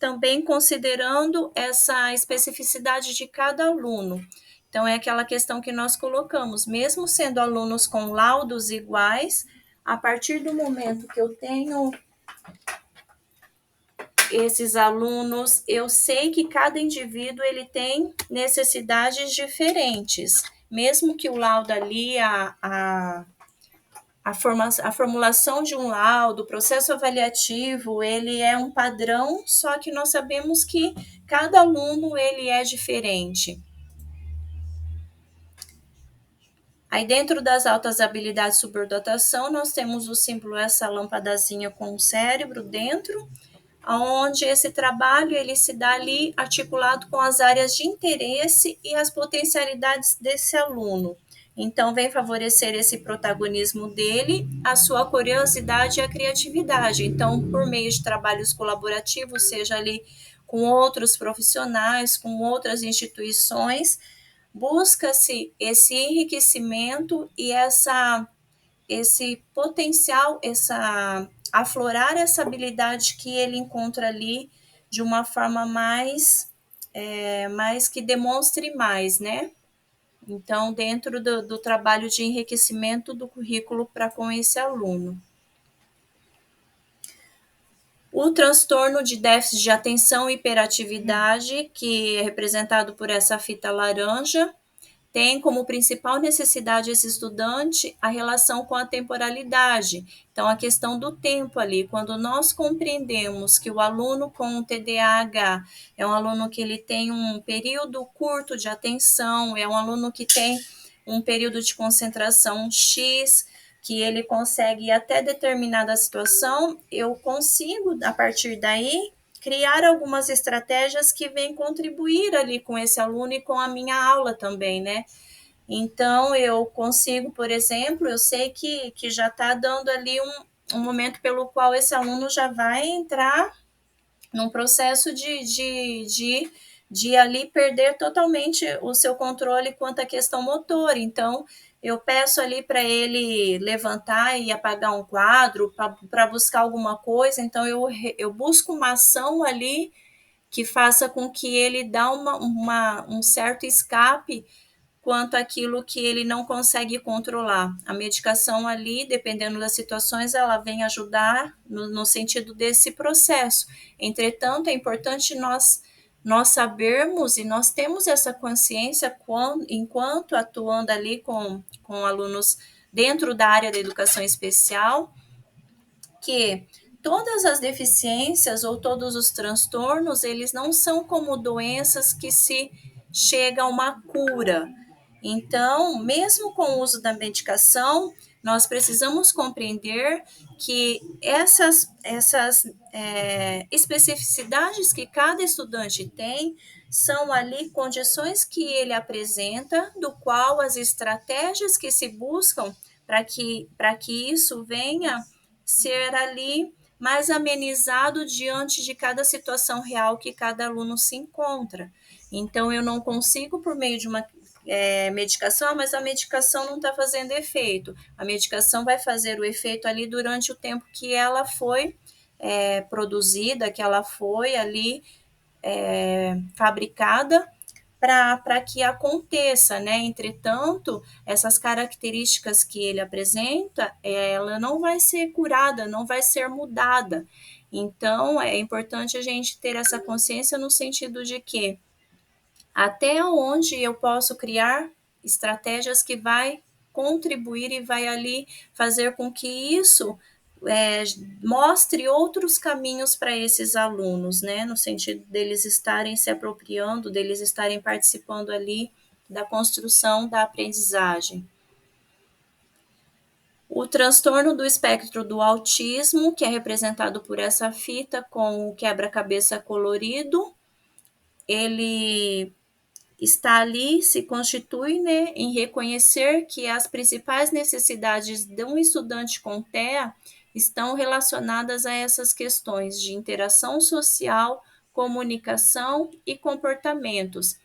A: também considerando essa especificidade de cada aluno. Então, é aquela questão que nós colocamos, mesmo sendo alunos com laudos iguais, a partir do momento que eu tenho esses alunos, eu sei que cada indivíduo ele tem necessidades diferentes, mesmo que o laudo ali, a formulação de um laudo, o processo avaliativo, ele é um padrão, só que nós sabemos que cada aluno ele é diferente. Aí dentro das altas habilidades de superdotação, nós temos o símbolo, essa lâmpadazinha com o cérebro dentro, onde esse trabalho ele se dá ali articulado com as áreas de interesse e as potencialidades desse aluno. Então, vem favorecer esse protagonismo dele, a sua curiosidade e a criatividade. Então, por meio de trabalhos colaborativos, seja ali com outros profissionais, com outras instituições, busca-se esse enriquecimento e esse potencial, aflorar essa habilidade que ele encontra ali de uma forma mais que demonstre mais, né? Então, dentro do trabalho de enriquecimento do currículo para com esse aluno. O transtorno de déficit de atenção e hiperatividade, que é representado por essa fita laranja, tem como principal necessidade esse estudante a relação com a temporalidade. Então, a questão do tempo ali, quando nós compreendemos que o aluno com TDAH é um aluno que ele tem um período curto de atenção, é um aluno que tem um período de concentração X, que ele consegue ir até determinada situação, eu consigo, a partir daí, criar algumas estratégias que vêm contribuir ali com esse aluno e com a minha aula também, né? Então, eu consigo, por exemplo, eu sei que já está dando ali um momento pelo qual esse aluno já vai entrar num processo de ali perder totalmente o seu controle quanto à questão motora. Então, eu peço ali para ele levantar e apagar um quadro, para buscar alguma coisa, então eu busco uma ação ali que faça com que ele dê um certo escape quanto àquilo que ele não consegue controlar. A medicação ali, dependendo das situações, ela vem ajudar no sentido desse processo. Entretanto, é importante nós sabermos e nós temos essa consciência enquanto atuando ali com alunos dentro da área da educação especial, que todas as deficiências ou todos os transtornos, eles não são como doenças que se chega a uma cura. Então, mesmo com o uso da medicação, nós precisamos compreender que essas especificidades que cada estudante tem são ali condições que ele apresenta, do qual as estratégias que se buscam para que isso venha ser ali mais amenizado diante de cada situação real que cada aluno se encontra. Então, eu não consigo, por meio de uma medicação, mas a medicação não está fazendo efeito. A medicação vai fazer o efeito ali durante o tempo que ela foi produzida, que ela foi ali fabricada para que aconteça, né? Entretanto, essas características que ele apresenta, ela não vai ser curada, não vai ser mudada. Então, é importante a gente ter essa consciência no sentido de que até onde eu posso criar estratégias que vai contribuir e vai ali fazer com que isso mostre outros caminhos para esses alunos, né? No sentido deles estarem se apropriando, deles estarem participando ali da construção da aprendizagem. O transtorno do espectro do autismo, que é representado por essa fita com o quebra-cabeça colorido, ele está ali, se constitui, né, em reconhecer que as principais necessidades de um estudante com TEA estão relacionadas a essas questões de interação social, comunicação e comportamentos.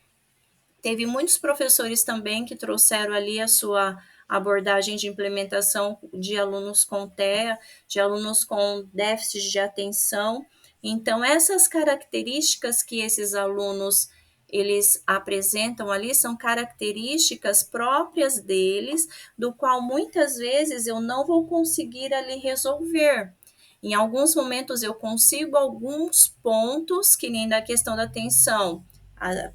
A: Teve muitos professores também que trouxeram ali a sua abordagem de implementação de alunos com TEA, de alunos com déficit de atenção. Então, essas características que esses alunos eles apresentam ali são características próprias deles, do qual muitas vezes eu não vou conseguir ali resolver. Em alguns momentos eu consigo alguns pontos, que nem da questão da atenção,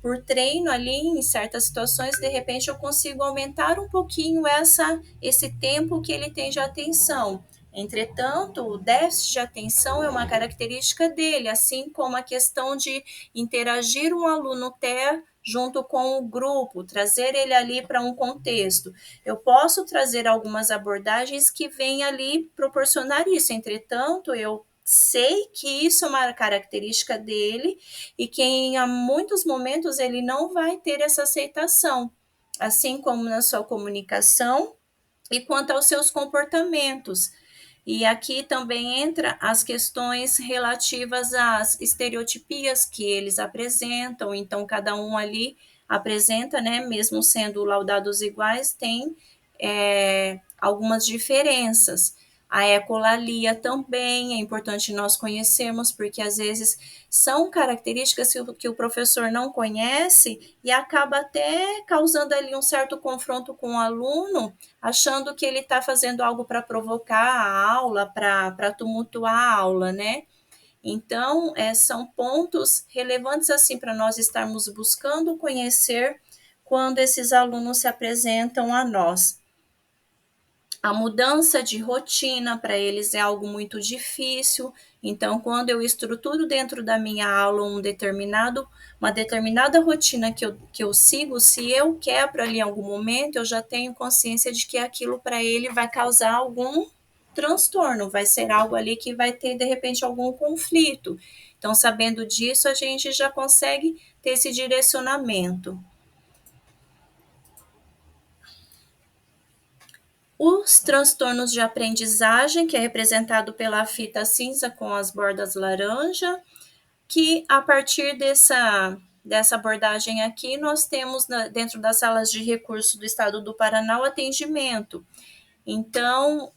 A: por treino ali em certas situações, de repente eu consigo aumentar um pouquinho esse tempo que ele tem de atenção. Entretanto, o déficit de atenção é uma característica dele, assim como a questão de interagir um aluno TEA junto com o grupo, trazer ele ali para um contexto. Eu posso trazer algumas abordagens que vêm ali proporcionar isso, entretanto, eu sei que isso é uma característica dele e que em muitos momentos ele não vai ter essa aceitação, assim como na sua comunicação e quanto aos seus comportamentos. E aqui também entra as questões relativas às estereotipias que eles apresentam, então cada um ali apresenta, né, mesmo sendo laudados iguais, tem algumas diferenças. A ecolalia também é importante nós conhecermos, porque às vezes são características que o professor não conhece e acaba até causando ali um certo confronto com o aluno, achando que ele está fazendo algo para provocar a aula, para tumultuar a aula, né? Então, são pontos relevantes assim para nós estarmos buscando conhecer quando esses alunos se apresentam a nós. A mudança de rotina para eles é algo muito difícil, então quando eu estruturo dentro da minha aula uma determinada rotina que eu sigo, se eu quebro ali em algum momento, eu já tenho consciência de que aquilo para ele vai causar algum transtorno, vai ser algo ali que vai ter de repente algum conflito. Então, sabendo disso, a gente já consegue ter esse direcionamento. Os transtornos de aprendizagem, que é representado pela fita cinza com as bordas laranja, que a partir dessa abordagem aqui, nós temos dentro das salas de recurso do Estado do Paraná o atendimento. Então,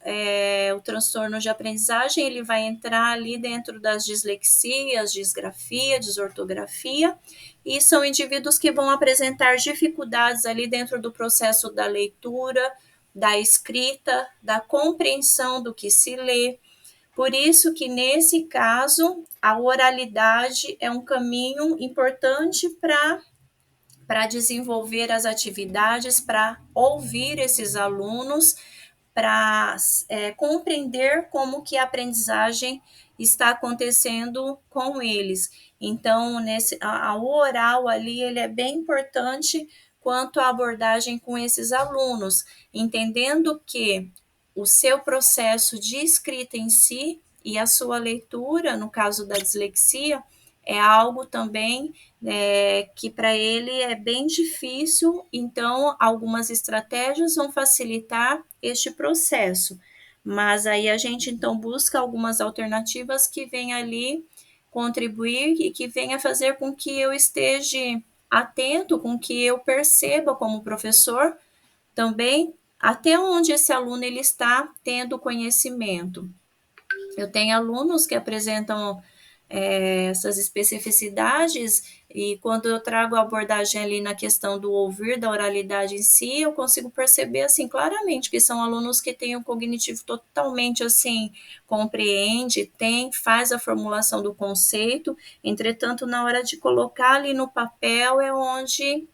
A: o transtorno de aprendizagem, ele vai entrar ali dentro das dislexias, disgrafia, desortografia, e são indivíduos que vão apresentar dificuldades ali dentro do processo da leitura, da escrita, da compreensão do que se lê. Por isso que, nesse caso, a oralidade é um caminho importante para desenvolver as atividades, para ouvir esses alunos, para compreender como que a aprendizagem está acontecendo com eles. Então, o oral ali, ele é bem importante quanto à abordagem com esses alunos, entendendo que o seu processo de escrita em si e a sua leitura, no caso da dislexia, é algo também que para ele é bem difícil, então algumas estratégias vão facilitar este processo, mas aí a gente então busca algumas alternativas que venham ali contribuir e que venha fazer com que eu esteja atento com que eu perceba como professor também até onde esse aluno ele está tendo conhecimento. Eu tenho alunos que apresentam essas especificidades e quando eu trago a abordagem ali na questão do ouvir, da oralidade em si, eu consigo perceber assim claramente que são alunos que têm o cognitivo totalmente assim, compreende, faz a formulação do conceito, entretanto na hora de colocar ali no papel é onde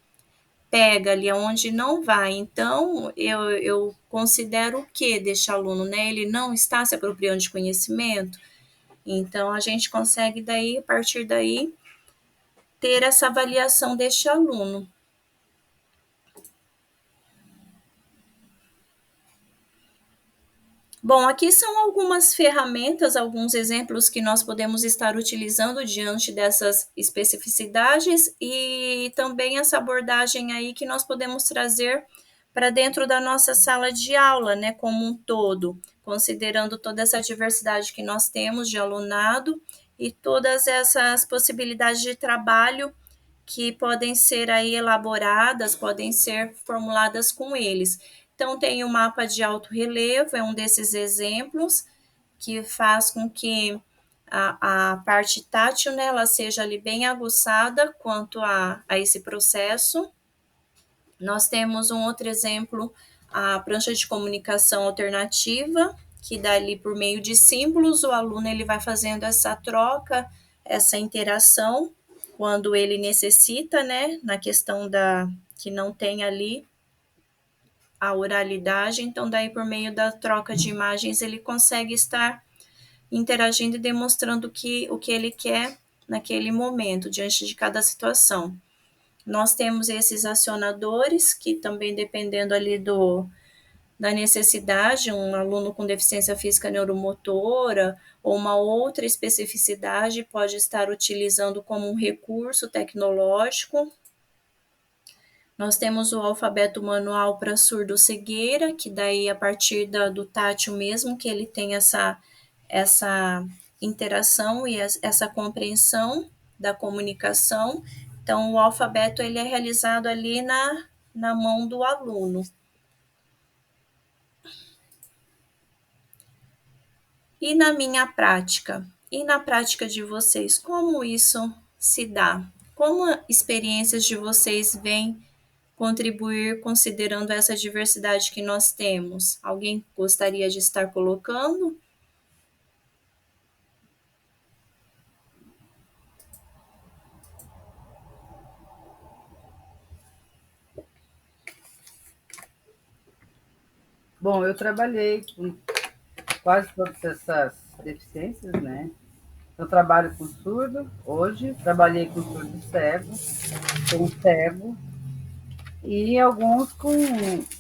A: pega ali, onde não vai. Então, eu considero o que deste aluno, né? Ele não está se apropriando de conhecimento. Então, a gente consegue daí, a partir daí, ter essa avaliação deste aluno. Bom, aqui são algumas ferramentas, alguns exemplos que nós podemos estar utilizando diante dessas especificidades e também essa abordagem aí que nós podemos trazer para dentro da nossa sala de aula, né, como um todo, considerando toda essa diversidade que nós temos de alunado e todas essas possibilidades de trabalho que podem ser aí elaboradas, podem ser formuladas com eles. Então, tem o mapa de alto relevo, é um desses exemplos, que faz com que a parte tátil, né, ela seja ali bem aguçada quanto a esse processo. Nós temos um outro exemplo, a prancha de comunicação alternativa, que dali por meio de símbolos, o aluno ele vai fazendo essa troca, essa interação, quando ele necessita, né, na questão que não tem ali a oralidade, então daí por meio da troca de imagens ele consegue estar interagindo e demonstrando o que ele quer naquele momento, diante de cada situação. Nós temos esses acionadores, que também dependendo ali da necessidade, um aluno com deficiência física neuromotora ou uma outra especificidade pode estar utilizando como um recurso tecnológico. Nós temos o alfabeto manual para surdo-cegueira, que daí a partir do tátil mesmo, que ele tem essa interação e essa compreensão da comunicação. Então, o alfabeto ele é realizado ali na mão do aluno. E na minha prática? E na prática de vocês, como isso se dá? Como experiências de vocês vêm contribuir considerando essa diversidade que nós temos? Alguém gostaria de estar colocando?
G: Bom, eu trabalhei com quase todas essas deficiências, né? Eu trabalho com surdo hoje, trabalhei com surdo cego, com cego, e alguns com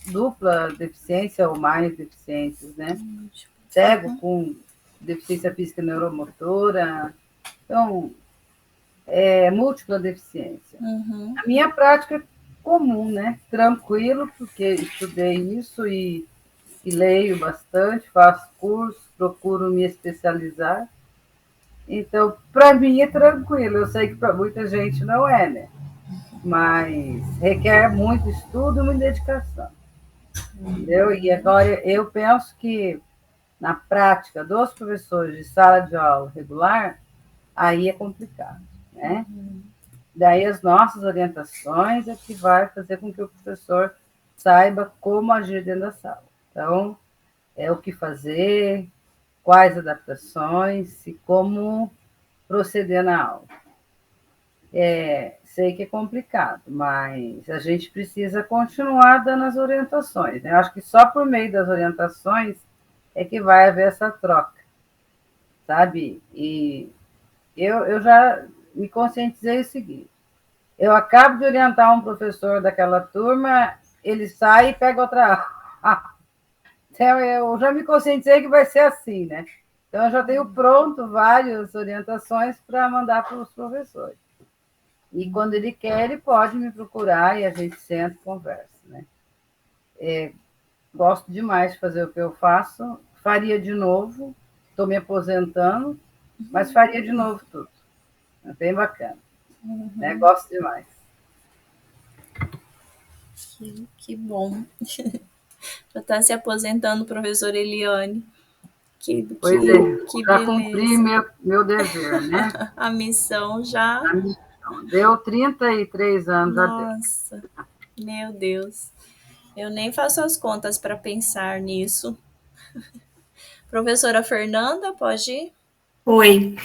G: dupla deficiência ou mais deficiências, né? Cego com deficiência física neuromotora, então, múltipla deficiência.
A: Uhum.
G: A minha prática é comum, né? Tranquilo, porque estudei isso e leio bastante, faço curso, procuro me especializar. Então, para mim é tranquilo. Eu sei que para muita gente não é, né? Mas requer muito estudo e muita dedicação. Entendeu? E agora eu penso que na prática dos professores de sala de aula regular, aí é complicado, né? Daí as nossas orientações é que vai fazer com que o professor saiba como agir dentro da sala. Então, é o que fazer, quais adaptações e como proceder na aula. Sei que é complicado, mas a gente precisa continuar dando as orientações, né? Eu acho que só por meio das orientações é que vai haver essa troca, sabe? E eu já me conscientizei o seguinte, eu acabo de orientar um professor daquela turma, ele sai e pega outra aula. Então, eu já me conscientizei que vai ser assim, né? Então, eu já tenho pronto várias orientações para mandar para os professores. E quando ele quer, ele pode me procurar e a gente senta e conversa, né? Gosto demais de fazer o que eu faço, faria de novo, estou me aposentando, mas faria de novo tudo. É bem bacana, né? Gosto demais.
A: Que bom. Já está se aposentando, professora Eliane.
G: Pois é,
A: Que
G: já cumpri
A: beleza.
G: meu dever, né?
A: A missão já.
G: A missão. Deu 33 anos a dele.
A: Nossa, meu Deus. Eu nem faço as contas para pensar nisso. Professora Fernanda, pode ir?
H: Oi.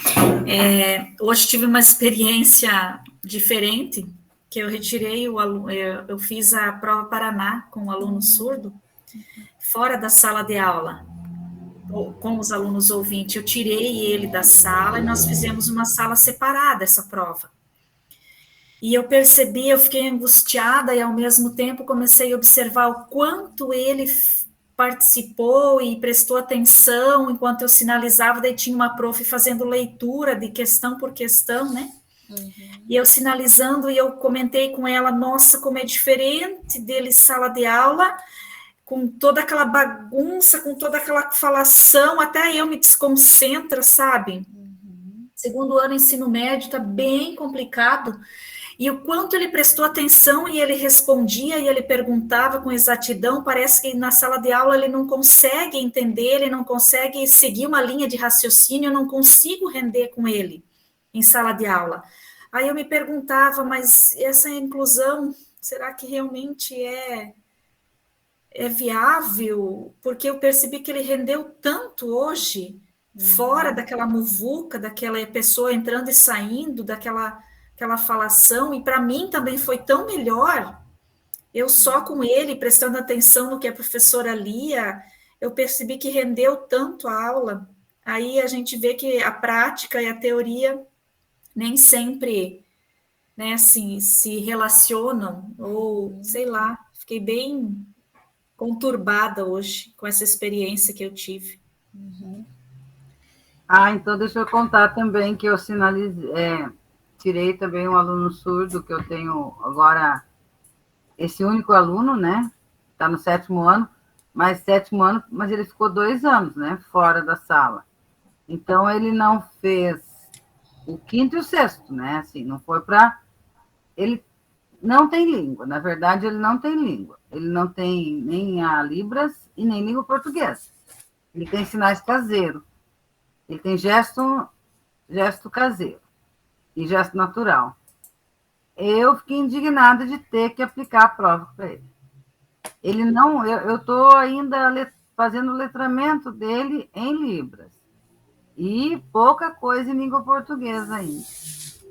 H: Hoje tive uma experiência diferente, que eu retirei o aluno, eu fiz a prova Paraná com o aluno surdo, fora da sala de aula, com os alunos ouvintes. Eu tirei ele da sala e nós fizemos uma sala separada essa prova. E eu percebi, eu fiquei angustiada e ao mesmo tempo comecei a observar o quanto ele participou e prestou atenção enquanto eu sinalizava, daí tinha uma prof fazendo leitura de questão por questão, né? E eu sinalizando e eu comentei com ela, nossa, como é diferente dele sala de aula, com toda aquela bagunça, com toda aquela falação, até eu me desconcentra, sabe? Segundo ano ensino médio tá bem complicado. E o quanto ele prestou atenção e ele respondia e ele perguntava com exatidão, parece que na sala de aula ele não consegue entender, ele não consegue seguir uma linha de raciocínio, eu não consigo render com ele em sala de aula. Aí eu me perguntava, mas essa inclusão, será que realmente é viável? Porque eu percebi que ele rendeu tanto hoje, fora daquela muvuca, daquela pessoa entrando e saindo, daquela falação, e para mim também foi tão melhor, eu só com ele, prestando atenção no que a professora lia, eu percebi que rendeu tanto a aula. Aí a gente vê que a prática e a teoria nem sempre, né, assim, se relacionam, ou sei lá, fiquei bem conturbada hoje com essa experiência que eu tive.
G: Então deixa eu contar também que eu tirei também um aluno surdo, que eu tenho agora, esse único aluno, né? Está no 7º ano, mas ele ficou 2 anos, né? Fora da sala. Então ele não fez o 5º e o 6º, né? Assim, não foi para... Ele não tem língua, na verdade ele não tem língua. Ele não tem nem a Libras e nem língua portuguesa. Ele tem sinais caseiros. Ele tem gesto caseiro e gesto natural. Eu fiquei indignada de ter que aplicar a prova para ele. Ele não... Eu estou ainda fazendo o letramento dele em Libras. E pouca coisa em língua portuguesa ainda.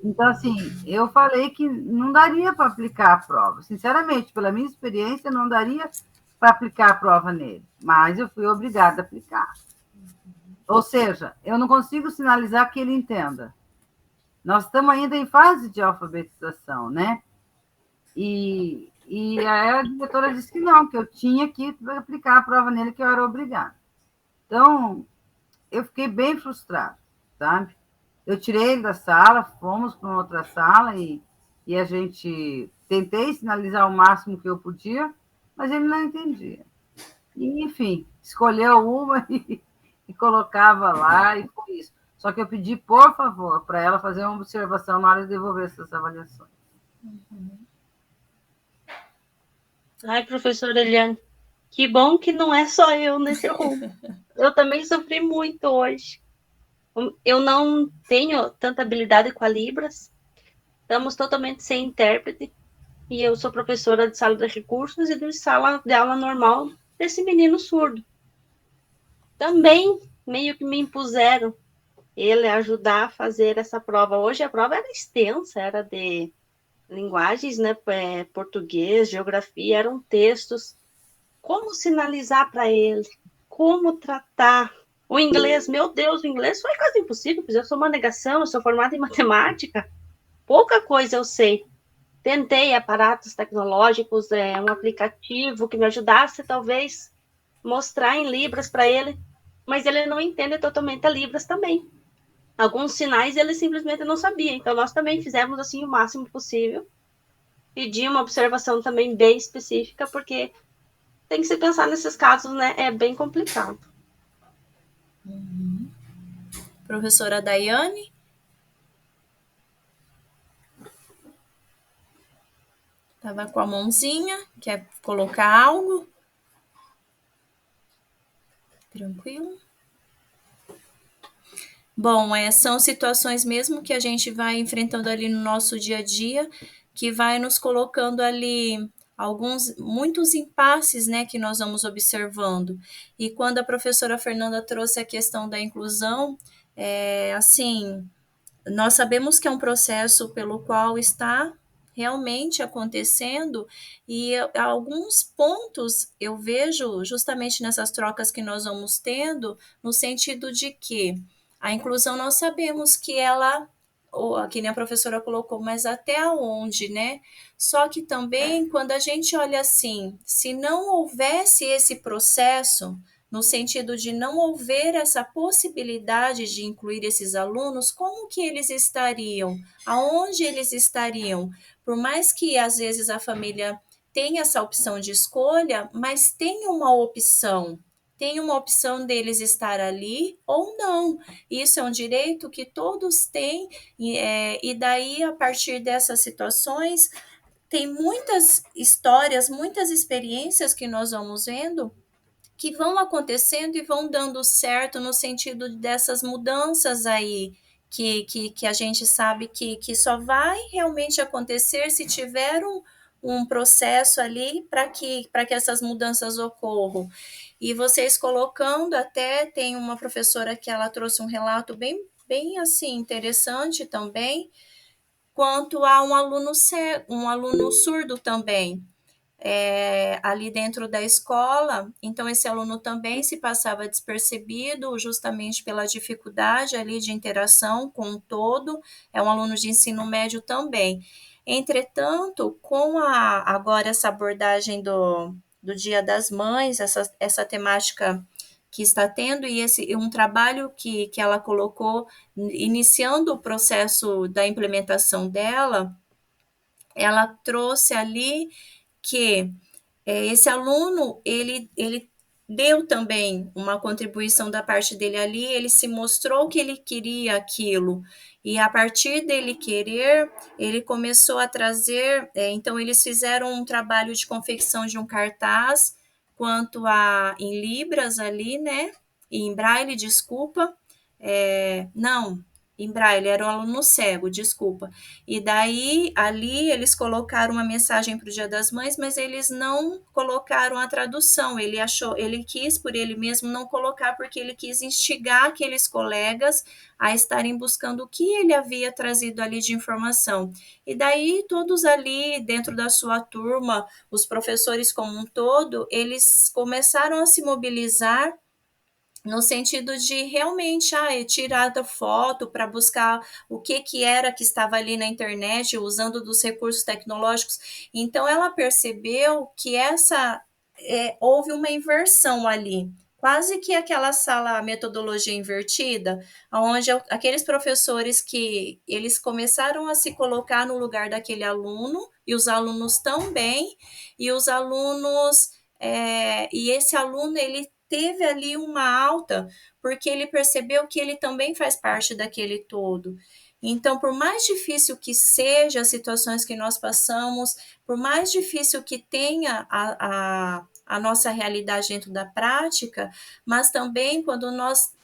G: Então, assim, eu falei que não daria para aplicar a prova. Sinceramente, pela minha experiência, não daria para aplicar a prova nele. Mas eu fui obrigada a aplicar. Ou seja, eu não consigo sinalizar que ele entenda. Nós estamos ainda em fase de alfabetização, né? E a diretora disse que não, que eu tinha que aplicar a prova nele, que eu era obrigada. Então, eu fiquei bem frustrada, sabe? Eu tirei ele da sala, fomos para uma outra sala e a gente tentei sinalizar o máximo que eu podia, mas ele não entendia. E, enfim, escolheu uma e colocava lá e foi isso. Só que eu pedi, por favor, para ela fazer uma observação na hora de devolver essas avaliações.
C: Ai, professora Eliane, que bom que não é só eu nesse rumo. Eu também sofri muito hoje. Eu não tenho tanta habilidade com a Libras, estamos totalmente sem intérprete, e eu sou professora de sala de recursos e de sala de aula normal desse menino surdo. Também meio que me impuseram ele ajudar a fazer essa prova. Hoje a prova era extensa, era de linguagens, né, português, geografia, eram textos. Como sinalizar para ele? Como tratar? O inglês, meu Deus, o inglês foi quase impossível, pois eu sou uma negação, eu sou formada em matemática, pouca coisa eu sei. Tentei aparatos tecnológicos, um aplicativo que me ajudasse, talvez, mostrar em Libras para ele, mas ele não entende totalmente a Libras também. Alguns sinais ele simplesmente não sabia, então nós também fizemos assim o máximo possível. Pedi uma observação também bem específica, porque tem que se pensar nesses casos, né? É bem complicado.
A: Professora Daiane? Tava com a mãozinha, quer colocar algo? Tranquilo? Bom, são situações mesmo que a gente vai enfrentando ali no nosso dia a dia, que vai nos colocando ali muitos impasses, né, que nós vamos observando. E quando a professora Fernanda trouxe a questão da inclusão, assim, nós sabemos que é um processo pelo qual está realmente acontecendo e alguns pontos eu vejo justamente nessas trocas que nós vamos tendo, no sentido de que a inclusão nós sabemos que ela, ou que nem a professora colocou, mas até onde, né? Só que também quando a gente olha assim, se não houvesse esse processo, no sentido de não haver essa possibilidade de incluir esses alunos, como que eles estariam? Aonde eles estariam? Por mais que às vezes a família tenha essa opção de escolha, mas tem uma opção deles estar ali ou não. Isso é um direito que todos têm, e daí, a partir dessas situações, tem muitas histórias, muitas experiências que nós vamos vendo que vão acontecendo e vão dando certo no sentido dessas mudanças aí, que a gente sabe que só vai realmente acontecer se tiver um processo ali para que essas mudanças ocorram. E vocês colocando, até tem uma professora que ela trouxe um relato bem assim interessante também, quanto a um aluno surdo também, ali dentro da escola. Então, esse aluno também se passava despercebido, justamente pela dificuldade ali de interação com o todo, é um aluno de ensino médio também. Entretanto, com agora essa abordagem do Dia das Mães, essa temática que está tendo, e um trabalho que ela colocou, iniciando o processo da implementação dela, ela trouxe ali que esse aluno, ele deu também uma contribuição da parte dele ali, ele se mostrou que ele queria aquilo, e a partir dele querer, ele começou a trazer, então eles fizeram um trabalho de confecção de um cartaz, em libras ali, né, em braille, desculpa, não, em braille, era um aluno cego, desculpa. E daí, ali, eles colocaram uma mensagem para o Dia das Mães, mas eles não colocaram a tradução. Ele quis por ele mesmo não colocar, porque ele quis instigar aqueles colegas a estarem buscando o que ele havia trazido ali de informação. E daí, todos ali, dentro da sua turma, os professores como um todo, eles começaram a se mobilizar no sentido de realmente tirar da foto para buscar o que era que estava ali na internet, usando dos recursos tecnológicos. Então, ela percebeu que houve uma inversão ali, quase que aquela sala metodologia invertida, onde aqueles professores que eles começaram a se colocar no lugar daquele aluno, e os alunos também, e os alunos, e esse aluno, ele teve ali uma alta, porque ele percebeu que ele também faz parte daquele todo. Então, por mais difícil que seja as situações que nós passamos, por mais difícil que tenha a nossa realidade dentro da prática, mas também quando nós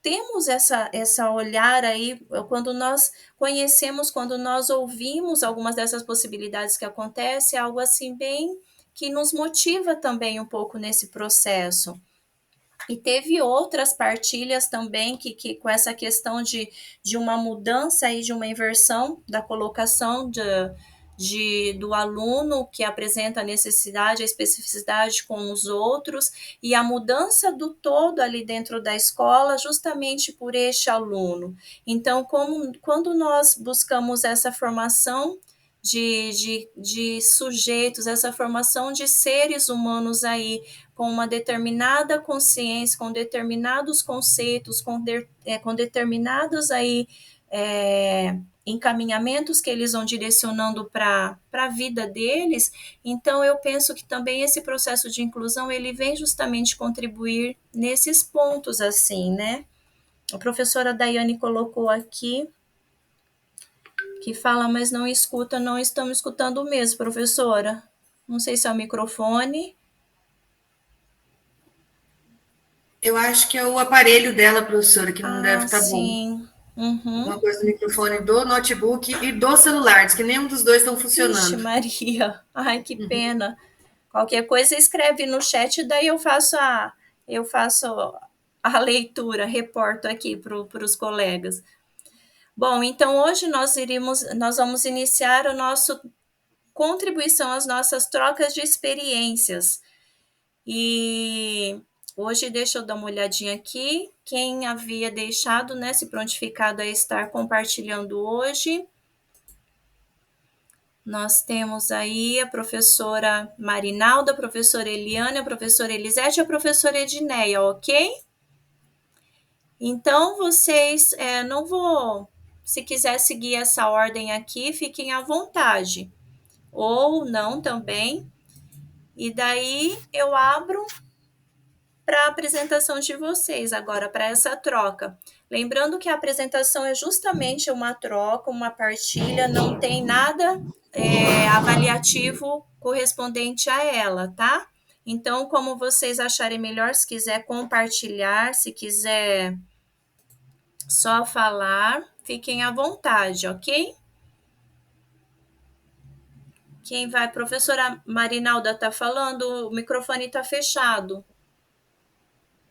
A: temos essa olhar aí, quando nós conhecemos, quando nós ouvimos algumas dessas possibilidades que acontecem, é algo assim bem que nos motiva também um pouco nesse processo. E teve outras partilhas também que com essa questão de uma mudança e de uma inversão da colocação do aluno que apresenta a necessidade, a especificidade com os outros, e a mudança do todo ali dentro da escola, justamente por este aluno. Então, quando nós buscamos essa formação de sujeitos, essa formação de seres humanos aí, com uma determinada consciência, com determinados conceitos, com determinados aí, encaminhamentos que eles vão direcionando para a vida deles. Então, eu penso que também esse processo de inclusão, ele vem justamente contribuir nesses pontos, assim, né? A professora Daiane colocou aqui Que fala, mas não escuta, não estamos escutando mesmo, professora. Não sei se é o microfone.
B: Eu acho que é o aparelho dela, professora, que não deve estar bom.
A: Sim. Uhum.
B: Uma coisa do microfone do notebook e do celular, diz que nenhum dos dois estão funcionando.
A: Vixe, Maria. Ai, que pena. Qualquer coisa escreve no chat, daí eu faço a leitura, reporto aqui para os colegas. Bom, então hoje nós vamos iniciar o nosso contribuição às nossas trocas de experiências. E hoje, deixa eu dar uma olhadinha aqui, quem havia deixado, né, se prontificado a estar compartilhando hoje. Nós temos aí a professora Marinalda, a professora Eliane, a professora Elisete e a professora Edneia, ok? Então, vocês, não vou, se quiser seguir essa ordem aqui, fiquem à vontade, ou não também. E daí eu abro para a apresentação de vocês agora, para essa troca. Lembrando que a apresentação é justamente uma troca, uma partilha, não tem nada avaliativo correspondente a ela, tá? Então, como vocês acharem melhor, se quiser compartilhar, se quiser só falar, fiquem à vontade, ok? Quem vai? Professora Marinalda está falando, o microfone está fechado.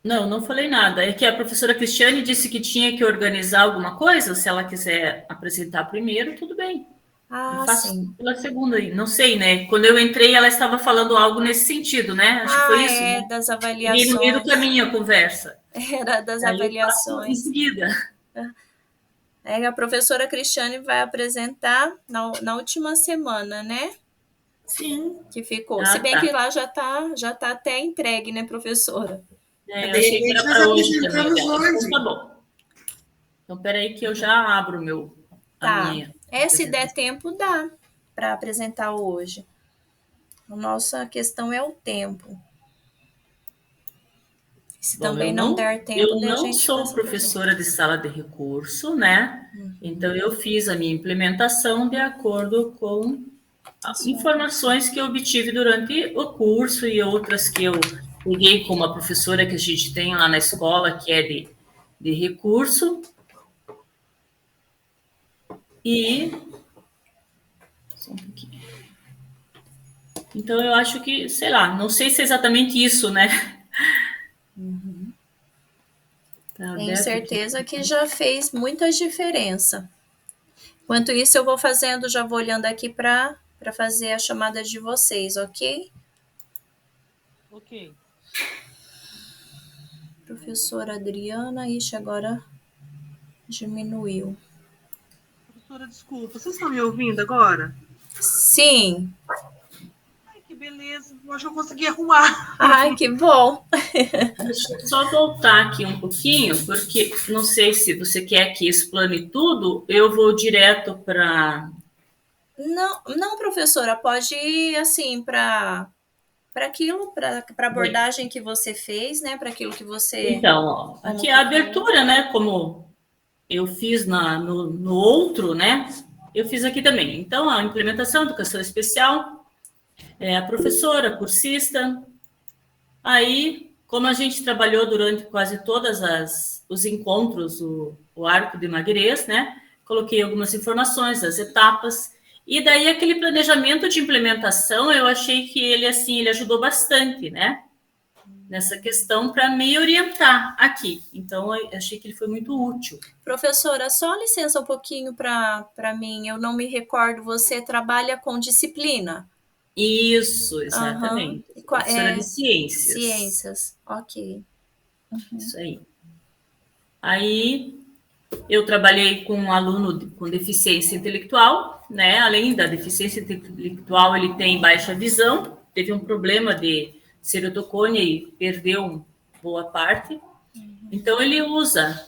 I: Não, não falei nada. É que a professora Cristiane disse que tinha que organizar alguma coisa. Se ela quiser apresentar primeiro, tudo bem. Eu faço
A: Sim.
I: pela segunda aí. Não sei, né? Quando eu entrei, ela estava falando algo nesse sentido, né? Acho que foi isso. Né?
A: Das avaliações.
I: E no meio do caminho a conversa.
A: Era das avaliações.
I: Em seguida.
A: A professora Cristiane vai apresentar na última semana, né?
B: Sim.
A: Que ficou. Se bem que lá já tá até entregue, né, professora?
I: Eu achei que era para hoje também. Então, tá bom. Então, peraí que eu já abro a minha.
A: Se der tempo, dá para apresentar hoje. A nossa questão é o tempo. Se bom, também não der tempo...
I: Eu não sou professora de sala de recurso, né? Então, eu fiz a minha implementação de acordo com as informações que eu obtive durante o curso e outras que eu peguei como a professora que a gente tem lá na escola, que é de recurso. E... Só um pouquinho. Então, eu acho que, sei lá, não sei se é exatamente isso, né?
A: Tenho certeza que já fez muita diferença. Enquanto isso, eu vou fazendo, já vou olhando aqui para fazer a chamada de vocês, ok?
I: Ok.
A: Professora Adriana, agora diminuiu.
J: Professora, desculpa, vocês estão me ouvindo agora?
A: Sim.
J: Ai, que beleza, eu acho que eu consegui arrumar.
A: Ai, que bom.
I: Deixa eu só voltar aqui um pouquinho, porque não sei se você quer que explane tudo, eu vou direto para...
A: Não, professora, pode ir assim para aquilo, para a abordagem que você fez, né? Para aquilo que você...
I: Então, ó, aqui é a abertura, né? Como eu fiz no outro, né? Eu fiz aqui também. Então, a implementação, educação especial, a professora, cursista. Aí, como a gente trabalhou durante quase todos os encontros, o Arco de Magerês, né? Coloquei algumas informações das etapas. E daí, aquele planejamento de implementação, eu achei que ele ajudou bastante, né? Nessa questão para me orientar aqui. Então, eu achei que ele foi muito útil.
A: Professora, só licença um pouquinho para mim, eu não me recordo, você trabalha com disciplina?
I: Isso, exatamente. Professora de ciências.
A: Ciências, ok.
I: Isso aí. Aí, eu trabalhei com um aluno com deficiência intelectual, né? Além da deficiência intelectual, ele tem baixa visão, teve um problema de cerodocônia e perdeu boa parte. Então, ele usa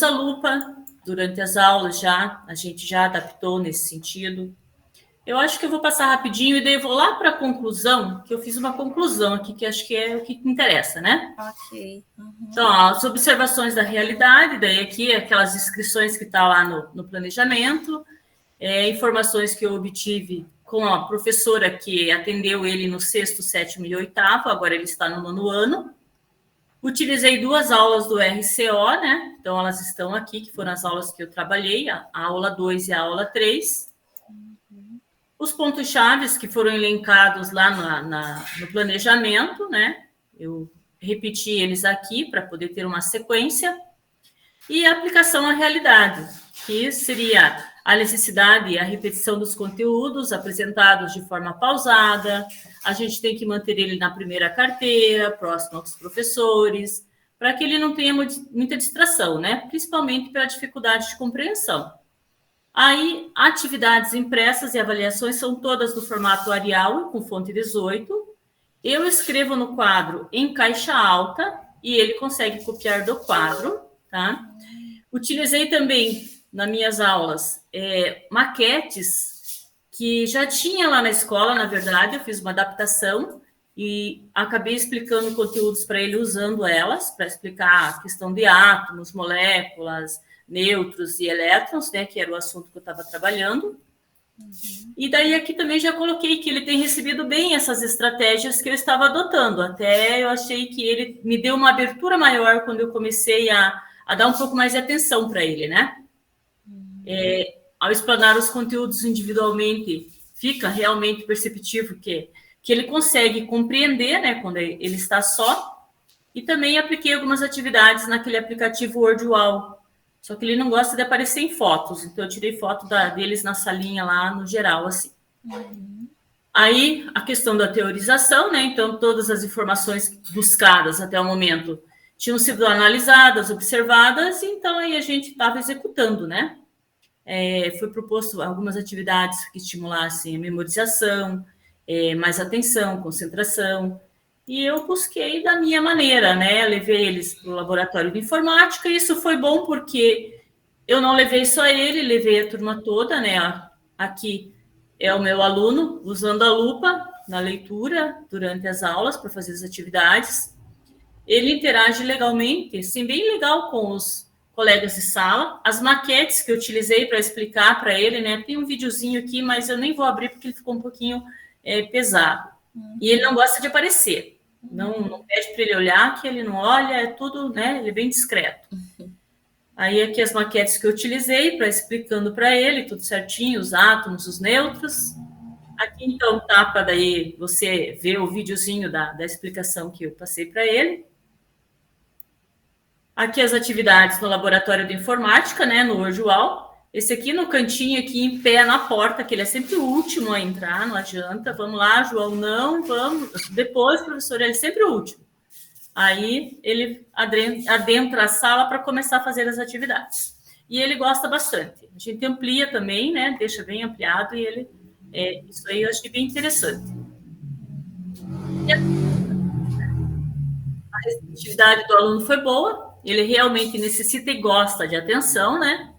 I: lupa durante as aulas já, a gente já adaptou nesse sentido. Eu acho que eu vou passar rapidinho e daí eu vou lá para a conclusão, que eu fiz uma conclusão aqui, que acho que é o que interessa, né?
A: Ok.
I: Então, ó, as observações da realidade, daí aqui aquelas inscrições que está lá no planejamento, informações que eu obtive com a professora que atendeu ele no 6º, 7º e 8º, agora ele está no 9º ano. Utilizei 2 aulas do RCO, né? Então, elas estão aqui, que foram as aulas que eu trabalhei, a aula 2 e a aula 3. Os pontos-chave que foram elencados lá no planejamento, né? Eu repeti eles aqui para poder ter uma sequência. E a aplicação à realidade, que seria a necessidade e a repetição dos conteúdos apresentados de forma pausada. A gente tem que manter ele na primeira carteira, próximo aos professores, para que ele não tenha muita distração, né? Principalmente pela dificuldade de compreensão. Aí, atividades impressas e avaliações são todas do formato Arial, com fonte 18. Eu escrevo no quadro em caixa alta e ele consegue copiar do quadro, tá? Utilizei também, nas minhas aulas, maquetes que já tinha lá na escola, na verdade, eu fiz uma adaptação e acabei explicando conteúdos para ele usando elas, para explicar a questão de átomos, moléculas, nêutrons e elétrons, né, que era o assunto que eu estava trabalhando. E daí aqui também já coloquei que ele tem recebido bem essas estratégias que eu estava adotando. Até eu achei que ele me deu uma abertura maior quando eu comecei a dar um pouco mais de atenção para ele, né? Ao explanar os conteúdos individualmente, fica realmente perceptível que ele consegue compreender, né, quando ele está só. E também apliquei algumas atividades naquele aplicativo WordWall. Só que ele não gosta de aparecer em fotos, então eu tirei foto deles na salinha lá, no geral, assim. Aí, a questão da teorização, né? Então, todas as informações buscadas até o momento tinham sido analisadas, observadas, então aí a gente estava executando, né? Foi proposto algumas atividades que estimulassem a memorização, mais atenção, concentração, e eu busquei da minha maneira, né? Levei eles para o laboratório de informática, e isso foi bom porque eu não levei só ele, levei a turma toda, né? Aqui é o meu aluno usando a lupa na leitura durante as aulas para fazer as atividades. Ele interage legalmente, assim, bem legal com os colegas de sala. As maquetes que eu utilizei para explicar para ele, né? Tem um videozinho aqui, mas eu nem vou abrir porque ele ficou um pouquinho pesado. E ele não gosta de aparecer. Não pede para ele olhar, que ele não olha, é tudo, né? Ele é bem discreto. Aí aqui as maquetes que eu utilizei para explicando para ele, tudo certinho, os átomos, os nêutrons. Aqui, então, tá para daí você ver o videozinho da explicação que eu passei para ele. Aqui as atividades no laboratório de informática, né, no WordWall. Esse aqui no cantinho, aqui em pé na porta, que ele é sempre o último a entrar, não adianta. Vamos lá, João, não, vamos. Depois, professor, ele é sempre o último. Aí ele adentra a sala para começar a fazer as atividades. E ele gosta bastante. A gente amplia também, né, deixa bem ampliado e ele... isso aí eu achei bem interessante. A receptividade do aluno foi boa. Ele realmente necessita e gosta de atenção, né?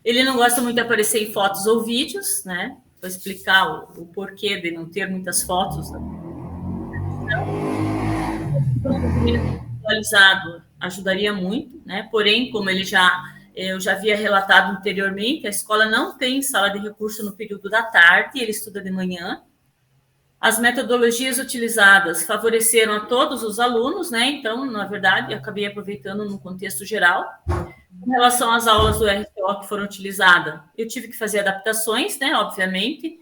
I: Ele não gosta muito de aparecer em fotos ou vídeos, né? Para explicar o porquê de não ter muitas fotos. Atualizado ajudaria muito, né? Porém, como eu já havia relatado anteriormente, a escola não tem sala de recurso no período da tarde, ele estuda de manhã. As metodologias utilizadas favoreceram a todos os alunos, né? Então, na verdade, eu acabei aproveitando no contexto geral. Em relação às aulas do RCO que foram utilizadas, eu tive que fazer adaptações, né? Obviamente,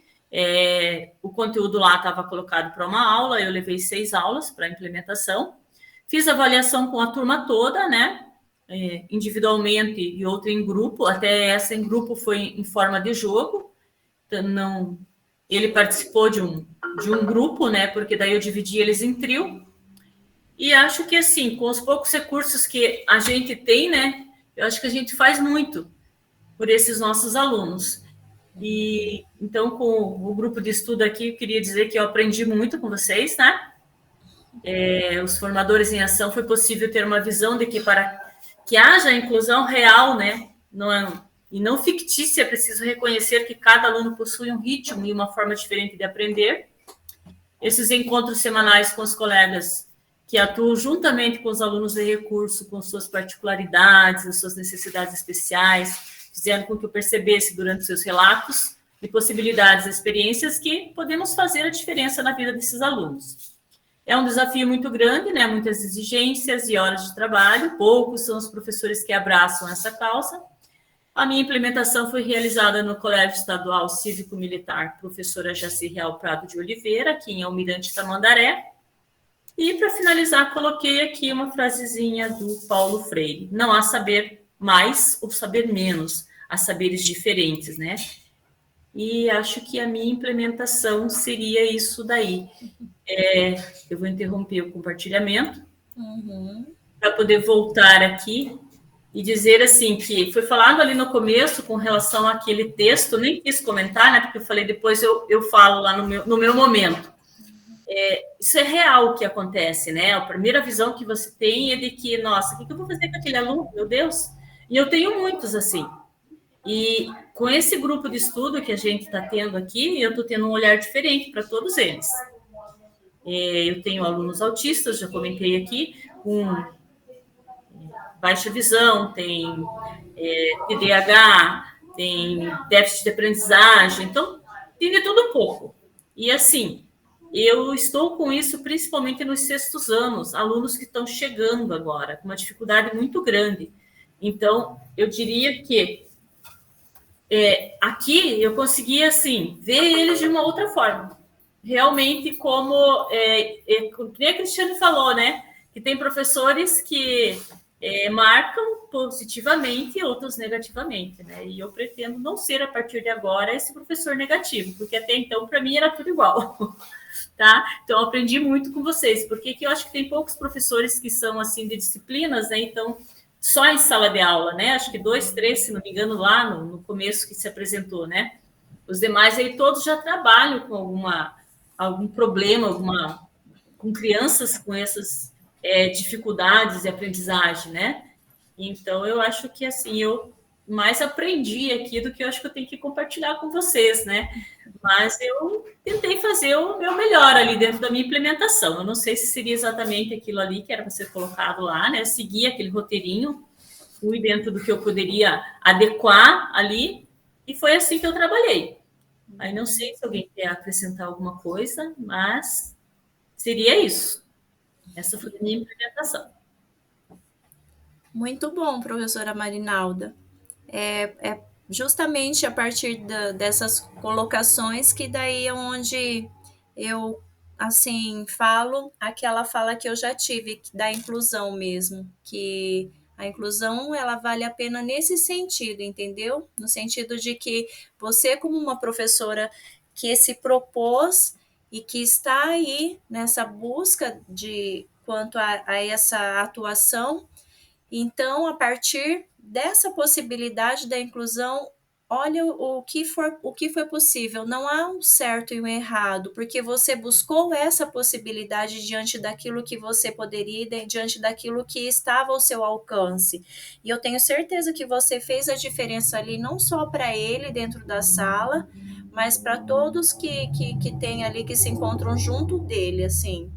I: o conteúdo lá estava colocado para uma aula, eu levei 6 aulas para implementação. Fiz avaliação com a turma toda, né? Individualmente e outra em grupo, até essa em grupo foi em forma de jogo. Então, ele participou de um grupo, né? Porque daí eu dividi eles em trio. E acho que, assim, com os poucos recursos que a gente tem, né? Eu acho que a gente faz muito por esses nossos alunos. E, então, com o grupo de estudo aqui, eu queria dizer que eu aprendi muito com vocês, né? Os formadores em ação, foi possível ter uma visão de que para que haja inclusão real, né? E não fictícia, é preciso reconhecer que cada aluno possui um ritmo e uma forma diferente de aprender. Esses encontros semanais com os colegas que atuam juntamente com os alunos de recurso, com suas particularidades, as suas necessidades especiais, fizeram com que eu percebesse durante seus relatos de possibilidades, experiências que podemos fazer a diferença na vida desses alunos. É um desafio muito grande, né? Muitas exigências e horas de trabalho, poucos são os professores que abraçam essa causa. A minha implementação foi realizada no Colégio Estadual Cívico-Militar Professora Jaci Real Prado de Oliveira, aqui em Almirante Tamandaré. E, para finalizar, coloquei aqui uma frasezinha do Paulo Freire. Não há saber mais ou saber menos, há saberes diferentes, né? E acho que a minha implementação seria isso daí. Eu vou interromper o compartilhamento para poder voltar aqui e dizer assim que foi falado ali no começo com relação àquele texto, nem quis comentar, né? Porque eu falei depois eu falo lá no meu momento. Isso é real o que acontece, né? A primeira visão que você tem é de que, nossa, o que eu vou fazer com aquele aluno? Meu Deus! E eu tenho muitos assim. E com esse grupo de estudo que a gente está tendo aqui, eu estou tendo um olhar diferente para todos eles. Eu tenho alunos autistas, já comentei aqui, com baixa visão, tem TDAH, tem déficit de aprendizagem, então tem de tudo um pouco. E assim, eu estou com isso principalmente nos sextos anos, alunos que estão chegando agora, com uma dificuldade muito grande. Então, eu diria que aqui eu consegui, assim, ver eles de uma outra forma. Realmente, como a Cristiane falou, né? Que tem professores que marcam positivamente e outros negativamente, né? E eu pretendo não ser, a partir de agora, esse professor negativo, porque até então, para mim, era tudo igual, tá? Então, eu aprendi muito com vocês, porque eu acho que tem poucos professores que são, assim, de disciplinas, né? Então, só em sala de aula, né? Acho que 2, 3, se não me engano, lá no começo que se apresentou, né? Os demais aí todos já trabalham com algum problema, com crianças com essas dificuldades de aprendizagem, né? Então, eu acho que, assim, eu mais aprendi aqui do que eu acho que eu tenho que compartilhar com vocês, né? Mas eu tentei fazer o meu melhor ali dentro da minha implementação. Eu não sei se seria exatamente aquilo ali que era para ser colocado lá, né? Seguir aquele roteirinho, fui dentro do que eu poderia adequar ali, e foi assim que eu trabalhei. Aí não sei se alguém quer acrescentar alguma coisa, mas seria isso. Essa foi a minha implementação.
A: Muito bom, professora Marinalda. Justamente a partir dessas colocações que daí é onde eu, assim, falo aquela fala que eu já tive, da inclusão mesmo, que a inclusão, ela vale a pena nesse sentido, entendeu? No sentido de que você, como uma professora que se propôs e que está aí nessa busca de quanto a essa atuação, então, a partir dessa possibilidade da inclusão, olha o que foi possível. Não há um certo e um errado, porque você buscou essa possibilidade diante daquilo que você poderia, diante daquilo que estava ao seu alcance. E eu tenho certeza que você fez a diferença ali, não só para ele dentro da sala, mas para todos que tem ali, que se encontram junto dele, assim.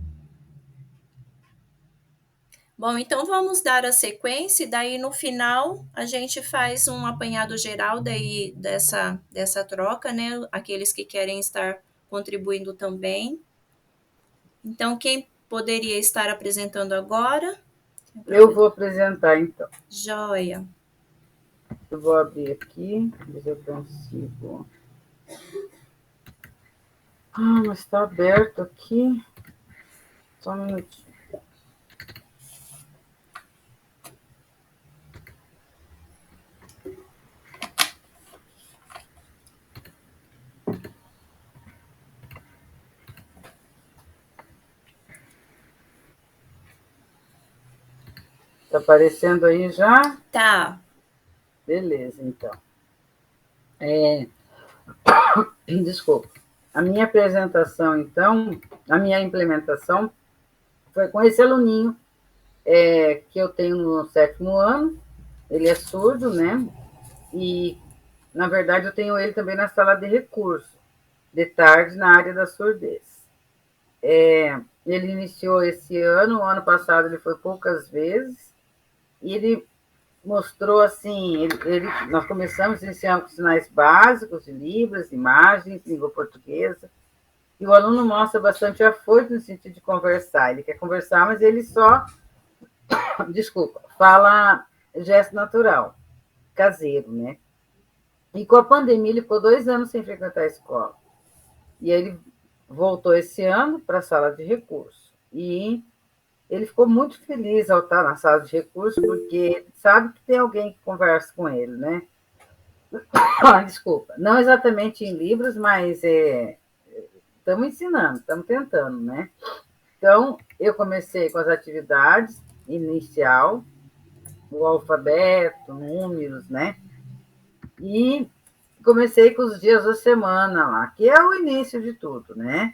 A: Bom, então vamos dar a sequência e daí no final a gente faz um apanhado geral daí dessa troca, né? Aqueles que querem estar contribuindo também. Então, quem poderia estar apresentando agora?
G: Eu vou apresentar, então.
A: Joia.
G: Eu vou abrir aqui, ver se eu consigo. Mas está aberto aqui. Só um minutinho. Tá aparecendo aí já?
A: Tá.
G: Beleza, então. Desculpa. A minha apresentação, então, a minha implementação foi com esse aluninho que eu tenho no 7º ano. Ele é surdo, né? E, na verdade, eu tenho ele também na sala de recurso, de tarde, na área da surdez. Ele iniciou esse ano, o ano passado ele foi poucas vezes, e ele mostrou assim, nós começamos iniciando com sinais básicos de Libras, imagens, língua portuguesa, e o aluno mostra bastante afoito no sentido de conversar. Ele quer conversar, mas ele só, desculpa, fala gesto natural, caseiro, né? E com a pandemia, ele ficou 2 anos sem frequentar a escola. E aí ele voltou esse ano para a sala de recurso. E ele ficou muito feliz ao estar na sala de recurso, porque sabe que tem alguém que conversa com ele, né? Desculpa, não exatamente em Libras, mas estamos ensinando, estamos tentando, né? Então, eu comecei com as atividades inicial, o alfabeto, números, né? E comecei com os dias da semana lá, que é o início de tudo, né?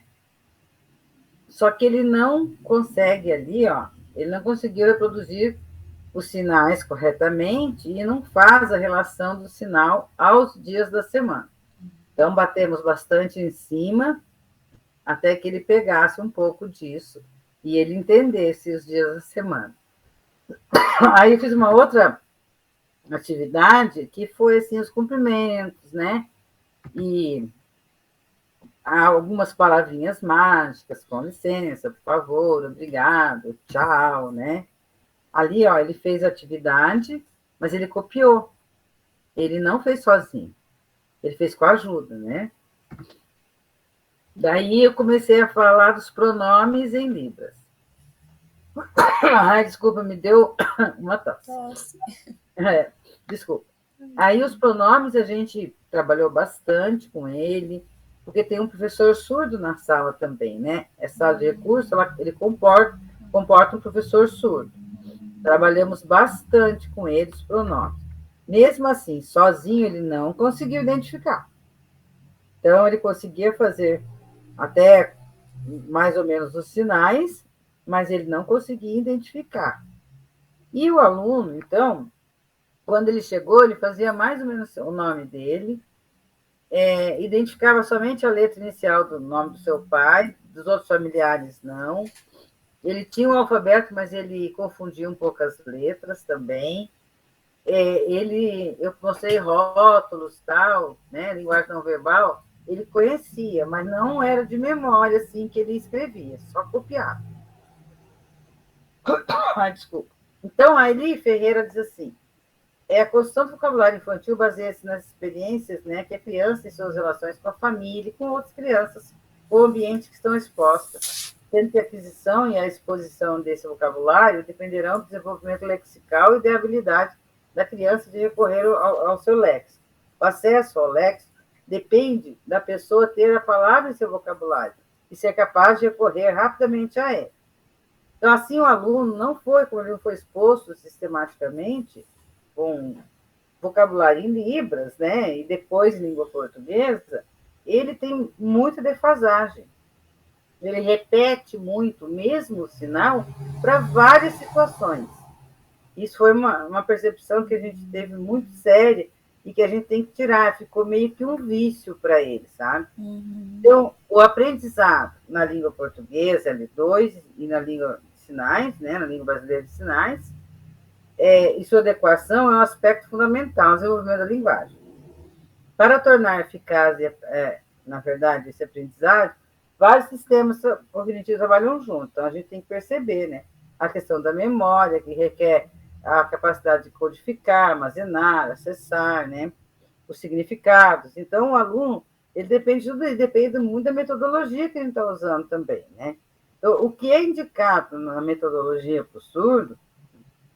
G: Só que ele não consegue ali, ó, ele não conseguiu reproduzir os sinais corretamente e não faz a relação do sinal aos dias da semana. Então, batemos bastante em cima até que ele pegasse um pouco disso e ele entendesse os dias da semana. Aí eu fiz uma outra atividade que foi assim os cumprimentos, né? E há algumas palavrinhas mágicas, com licença, por favor, obrigado, tchau, né? Ali, ó, ele fez a atividade, mas ele copiou. Ele não fez sozinho. Ele fez com a ajuda, né? Daí eu comecei a falar dos pronomes em Libras. Ai, desculpa, me deu uma tosse. Desculpa. Aí os pronomes a gente trabalhou bastante com ele, porque tem um professor surdo na sala também, né? Essa sala de recurso, ele comporta um professor surdo. Trabalhamos bastante com ele os pronomes. Mesmo assim, sozinho ele não conseguiu identificar. Então, ele conseguia fazer até mais ou menos os sinais, mas ele não conseguia identificar. E o aluno, então, quando ele chegou, ele fazia mais ou menos o nome dele, identificava somente a letra inicial do nome do seu pai, dos outros familiares não. Ele tinha um alfabeto, mas ele confundia um pouco as letras também. Eu mostrei rótulos, tal, né, linguagem não verbal, ele conhecia, mas não era de memória assim que ele escrevia, só copiava. Desculpa. Então, a Eli Ferreira diz assim, a construção do vocabulário infantil baseia-se nas experiências, né, que a criança e suas relações com a família e com outras crianças ou ambientes que estão expostas, sendo que a aquisição e a exposição desse vocabulário dependerão do desenvolvimento lexical e da habilidade da criança de recorrer ao seu léxico. O acesso ao léxico depende da pessoa ter a palavra em seu vocabulário e ser capaz de recorrer rapidamente a ela. Então, assim, o aluno como ele não foi exposto sistematicamente com vocabulário em Libras, né, e depois em língua portuguesa, ele tem muita defasagem. Ele repete muito o mesmo sinal para várias situações. Isso foi uma percepção que a gente teve muito séria e que a gente tem que tirar. Ficou meio que um vício para ele, sabe? Uhum. Então, o aprendizado na língua portuguesa, L2, e na língua de sinais, né, na língua brasileira de sinais, e sua adequação é um aspecto fundamental no desenvolvimento da linguagem. Para tornar eficaz, na verdade, esse aprendizado, vários sistemas cognitivos trabalham juntos. Então, a gente tem que perceber, né? A questão da memória, que requer a capacidade de codificar, armazenar, acessar, né? Os significados. Então, o aluno, ele depende muito da metodologia que ele está usando também, né? Então, o que é indicado na metodologia para o surdo,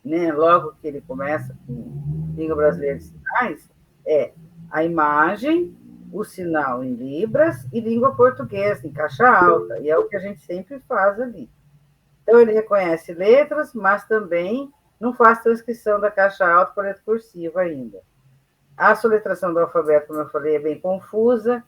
G: né, logo que ele começa com língua brasileira de sinais, é a imagem, o sinal em Libras e língua portuguesa, em caixa alta, e é o que a gente sempre faz ali. Então, ele reconhece letras, mas também não faz transcrição da caixa alta para letra cursiva ainda. A soletração do alfabeto, como eu falei, é bem confusa,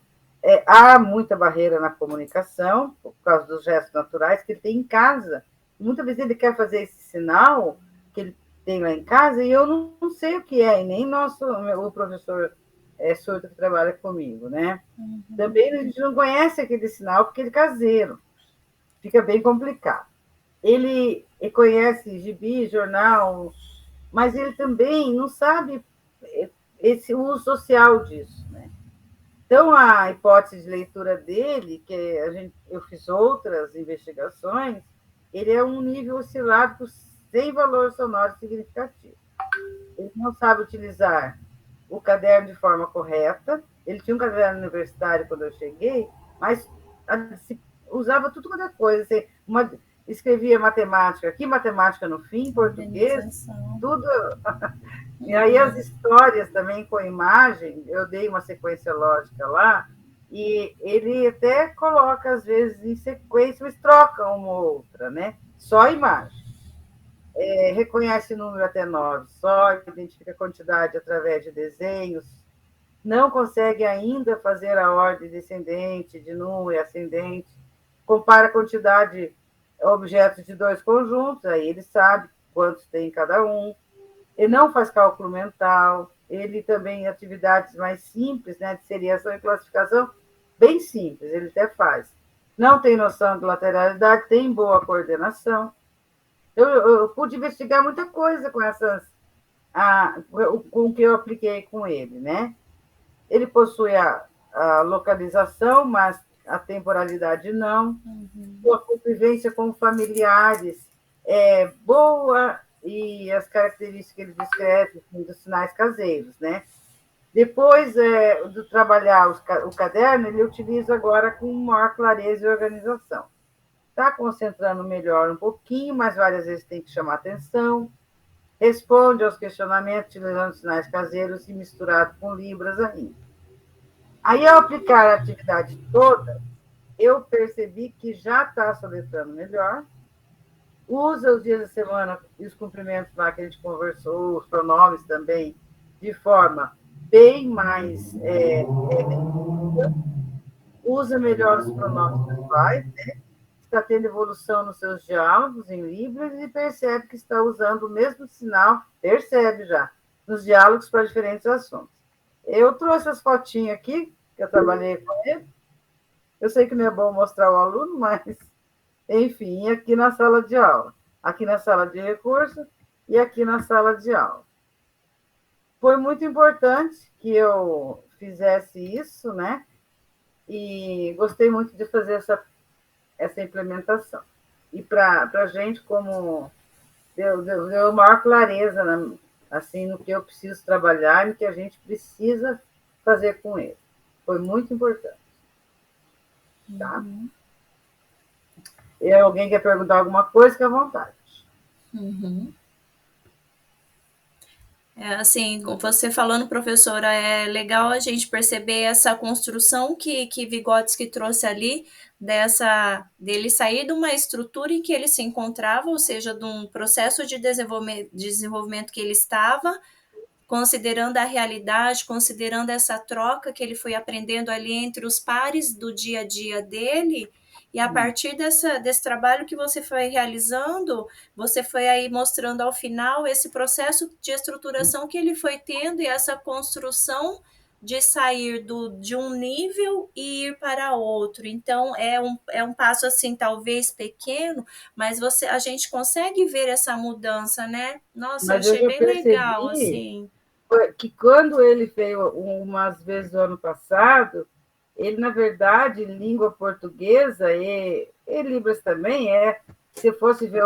G: há muita barreira na comunicação, por causa dos gestos naturais que ele tem em casa. Muitas vezes ele quer fazer esse sinal que ele tem lá em casa e eu não sei o que é, e nem o professor surdo que trabalha comigo, né? Uhum. Também a gente não conhece aquele sinal porque ele é caseiro. Fica bem complicado. Ele conhece gibi, jornal, mas ele também não sabe esse uso social disso, né? Então, a hipótese de leitura dele, que eu fiz outras investigações, ele é um nível oscilado sem valor sonoro significativo. Ele não sabe utilizar o caderno de forma correta. Ele tinha um caderno universitário quando eu cheguei, mas usava tudo quanto é coisa. Assim, escrevia matemática aqui, matemática no fim, português, tudo. E aí as histórias também com imagem, eu dei uma sequência lógica lá, e ele até coloca, às vezes, em sequência, mas troca uma ou outra, né? Só imagem. Reconhece número até 9, só identifica a quantidade através de desenhos, não consegue ainda fazer a ordem descendente de número e ascendente, compara a quantidade objetos de dois conjuntos, aí ele sabe quantos tem cada um. Ele não faz cálculo mental, ele também atividades mais simples, né, de seriação e classificação, bem simples, ele até faz. Não tem noção de lateralidade, tem boa coordenação. Eu pude investigar muita coisa com com o que eu apliquei com ele, né? Ele possui a localização, mas a temporalidade não. A convivência com familiares é boa, e as características que ele descreve dos sinais caseiros, né? Depois de trabalhar o caderno, ele utiliza agora com maior clareza e organização. Está concentrando melhor um pouquinho, mas várias vezes tem que chamar atenção. Responde aos questionamentos utilizando sinais caseiros e misturado com libras ainda. Aí, ao aplicar a atividade toda, eu percebi que já está soletrando melhor, usa os dias da semana e os cumprimentos lá que a gente conversou, os pronomes também, de forma bem mais... usa melhor os pronomes pessoais, né? Está tendo evolução nos seus diálogos em Libras e percebe que está usando o mesmo sinal, percebe já, nos diálogos para diferentes assuntos. Eu trouxe as fotinhas aqui, que eu trabalhei com ele. Eu sei que não é bom mostrar o aluno, mas, enfim, aqui na sala de aula, aqui na sala de recurso e aqui na sala de aula. Foi muito importante que eu fizesse isso, né? E gostei muito de fazer essa implementação. E para a gente, como deu maior clareza, né, assim, no que eu preciso trabalhar e no que a gente precisa fazer com ele. Foi muito importante. Tá? E alguém quer perguntar alguma coisa, fique à vontade.
A: Assim, você falando, professora, é legal a gente perceber essa construção que Vygotsky trouxe ali, dele sair de uma estrutura em que ele se encontrava, ou seja, de um processo de desenvolvimento que ele estava, considerando a realidade, considerando essa troca que ele foi aprendendo ali entre os pares do dia a dia dele, e a partir desse trabalho que você foi realizando, você foi aí mostrando ao final esse processo de estruturação que ele foi tendo e essa construção de sair de um nível e ir para outro. Então, é um passo, assim, talvez pequeno, mas a gente consegue ver essa mudança, né? Nossa, eu achei bem legal, assim.
G: Que quando ele veio umas vezes no ano passado, ele, na verdade, em língua portuguesa e Libras também, se fosse ver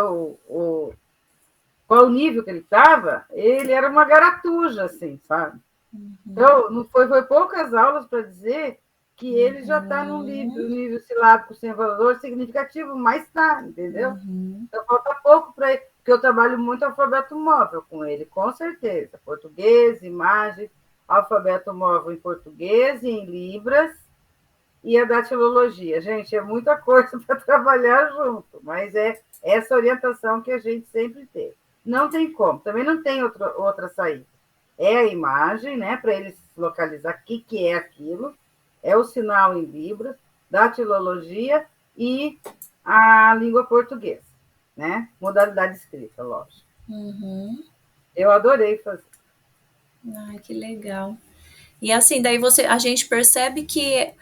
G: qual o nível que ele estava, ele era uma garatuja, assim, sabe? Então, não foi poucas aulas para dizer que ele já está num nível silábico sem valor significativo, mas está, entendeu? Então, falta pouco para ele, porque eu trabalho muito alfabeto móvel com ele, com certeza. Português, imagem, alfabeto móvel em português e em Libras, e a datilologia. Gente, é muita coisa para trabalhar junto, mas é essa orientação que a gente sempre teve. Não tem como, também não tem outra saída. É a imagem, né, para ele localizar o que é aquilo, é o sinal em Libras, datilologia e a língua portuguesa, né? Modalidade escrita, lógico. Eu adorei fazer.
A: Ai, que legal. E assim, daí a gente percebe que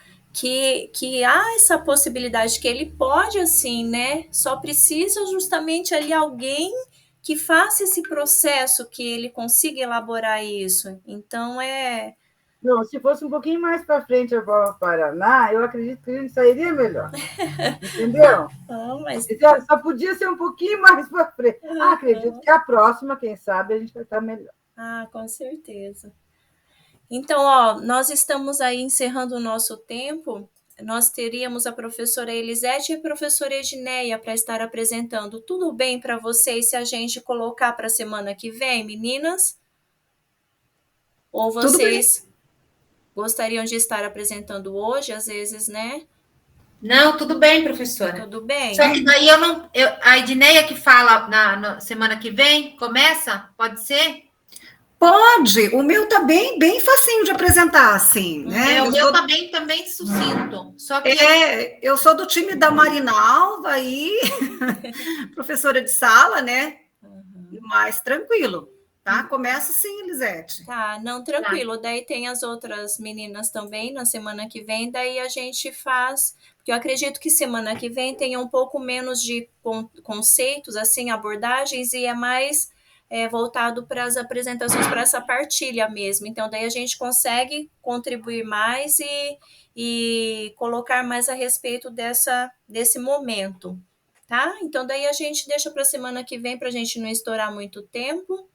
A: há essa possibilidade que ele pode, assim, né? Só precisa justamente ali alguém que faça esse processo, que ele consiga elaborar isso. Então,
G: Não, se fosse um pouquinho mais para frente a prova Paraná, eu acredito que a gente sairia melhor. Entendeu?
A: Mas...
G: Só podia ser um pouquinho mais para frente. Acredito que a próxima, quem sabe, a gente vai estar melhor.
A: Com certeza. Então, nós estamos aí encerrando o nosso tempo. Nós teríamos a professora Elisete e a professora Edneia para estar apresentando. Tudo bem para vocês se a gente colocar para a semana que vem, meninas? Ou vocês gostariam de estar apresentando hoje, às vezes, né?
K: Não, tudo bem, professora.
A: Tudo bem.
K: Só que daí a Edneia que fala na semana que vem, começa? Pode ser?
L: Pode. O meu tá bem facinho de apresentar, assim, né?
K: O meu também sucinto. Só que
L: eu sou do time da Marinalva e professora de sala, né? Mas tranquilo. Tá? Começa sim, Elisete.
A: Tá, não, tranquilo. Daí tem as outras meninas também na semana que vem, daí a gente faz, porque eu acredito que semana que vem tenha um pouco menos de conceitos, assim, abordagens, e é mais voltado para as apresentações, para essa partilha mesmo. Então, daí a gente consegue contribuir mais e colocar mais a respeito desse momento, tá? Então, daí a gente deixa para a semana que vem, para a gente não estourar muito tempo.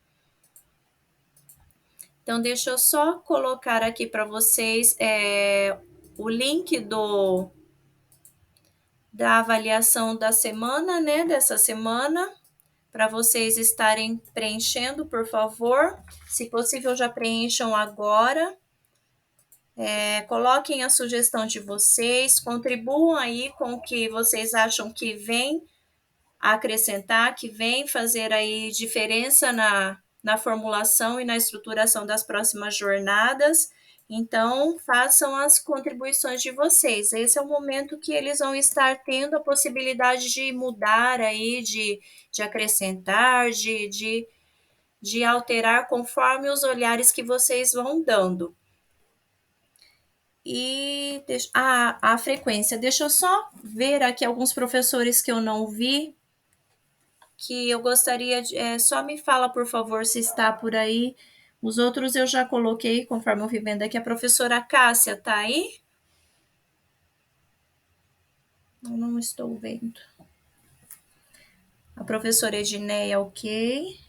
A: Então, deixa eu só colocar aqui para vocês o link da avaliação da semana, né? Dessa semana, para vocês estarem preenchendo, por favor. Se possível, já preencham agora. Coloquem a sugestão de vocês, contribuam aí com o que vocês acham que vem acrescentar, que vem fazer aí diferença na formulação e na estruturação das próximas jornadas. Então, façam as contribuições de vocês. Esse é o momento que eles vão estar tendo a possibilidade de mudar aí, de acrescentar, de alterar conforme os olhares que vocês vão dando. E a frequência. Deixa eu só ver aqui alguns professores que eu não vi, que eu gostaria de... só me fala, por favor, se está por aí. Os outros eu já coloquei, conforme eu fui vendo aqui. A professora Cássia está aí? Eu não estou vendo. A professora Edneia, ok.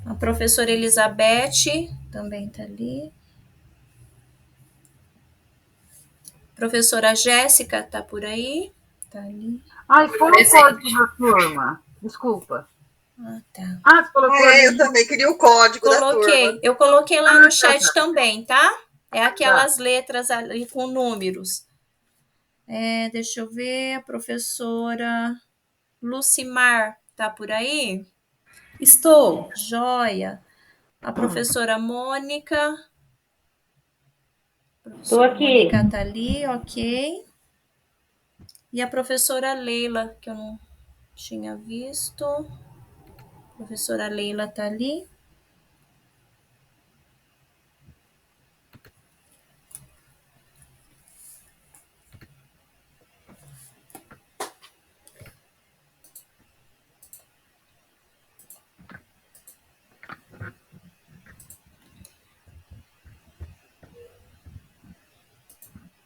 A: A professora Elizabeth também está ali. Professora Jéssica está por aí? Está ali.
G: Foi o código da turma. Desculpa.
A: Tá.
G: Você colocou ali.
J: Eu também queria o código da turma.
A: Eu coloquei lá no chat também, tá? É aquelas letras ali com números. Deixa eu ver, a professora Lucimar tá por aí?
F: Estou.
A: Joia. A professora Mônica.
C: Estou aqui.
A: Mônica tá ali, ok. E a professora Leila, que eu não tinha visto. A professora Leila tá ali.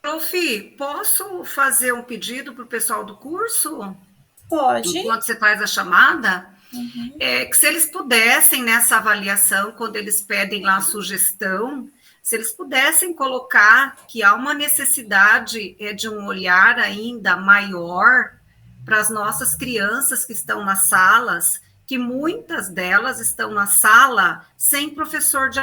L: Profi, posso fazer um pedido para o pessoal do curso?
A: Pode.
L: Enquanto você faz a chamada? Uhum. Que se eles pudessem, nessa avaliação, quando eles pedem lá a sugestão, se eles pudessem colocar que há uma necessidade de um olhar ainda maior para as nossas crianças que estão nas salas, que muitas delas estão na sala sem professor de...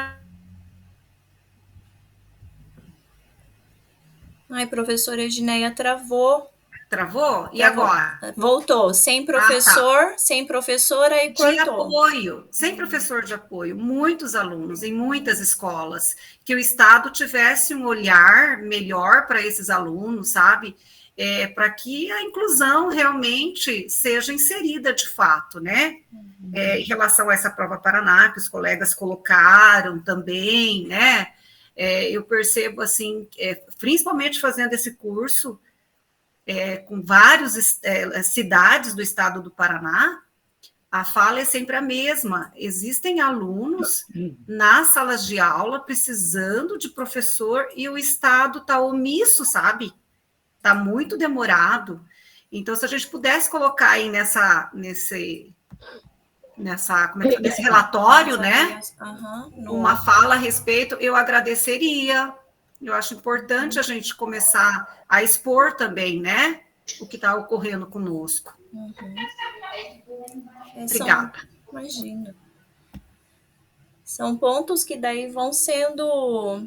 A: Ai, professora Edneia travou.
L: Travou? E agora?
A: Voltou. Sem professor, sem professora e cortou.
L: De apoio, sem professor de apoio. Muitos alunos, em muitas escolas, que o Estado tivesse um olhar melhor para esses alunos, sabe? Para que a inclusão realmente seja inserida de fato, né? Em relação a essa prova Paraná, que os colegas colocaram também, né? Eu percebo, assim, principalmente fazendo esse curso com várias cidades do estado do Paraná, A fala é sempre a mesma. Existem alunos nas salas de aula precisando de professor e o Estado está omisso, sabe? Está muito demorado. Então, se a gente pudesse colocar aí nesse relatório, né? Uma fala a respeito, eu agradeceria. Eu acho importante a gente começar a expor também, né? O que está ocorrendo conosco. Obrigada.
A: Imagina. São pontos que daí vão sendo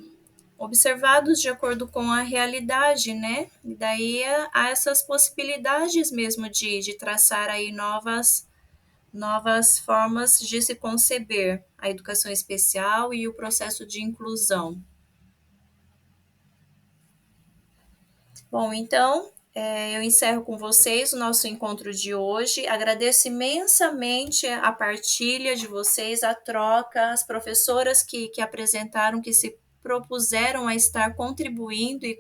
A: observados de acordo com a realidade, né? E daí há essas possibilidades mesmo de traçar aí novas formas de se conceber a educação especial e o processo de inclusão. Bom, então, eu encerro com vocês o nosso encontro de hoje. Agradeço imensamente a partilha de vocês, a troca, as professoras que apresentaram, que se propuseram a estar contribuindo e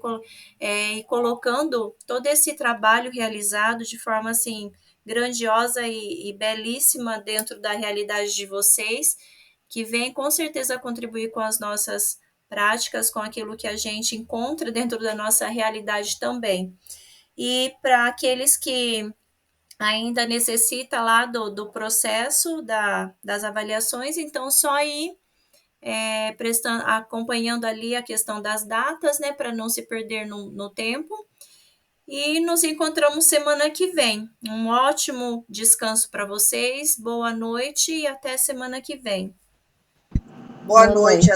A: colocando todo esse trabalho realizado de forma, assim, grandiosa e belíssima dentro da realidade de vocês, que vem com certeza contribuir com as nossas práticas, com aquilo que a gente encontra dentro da nossa realidade também. E para aqueles que ainda necessitam lá do processo das avaliações, então só ir acompanhando ali a questão das datas, né, para não se perder no tempo. E nos encontramos semana que vem. Um ótimo descanso para vocês, boa noite e até semana que vem.
J: Boa noite a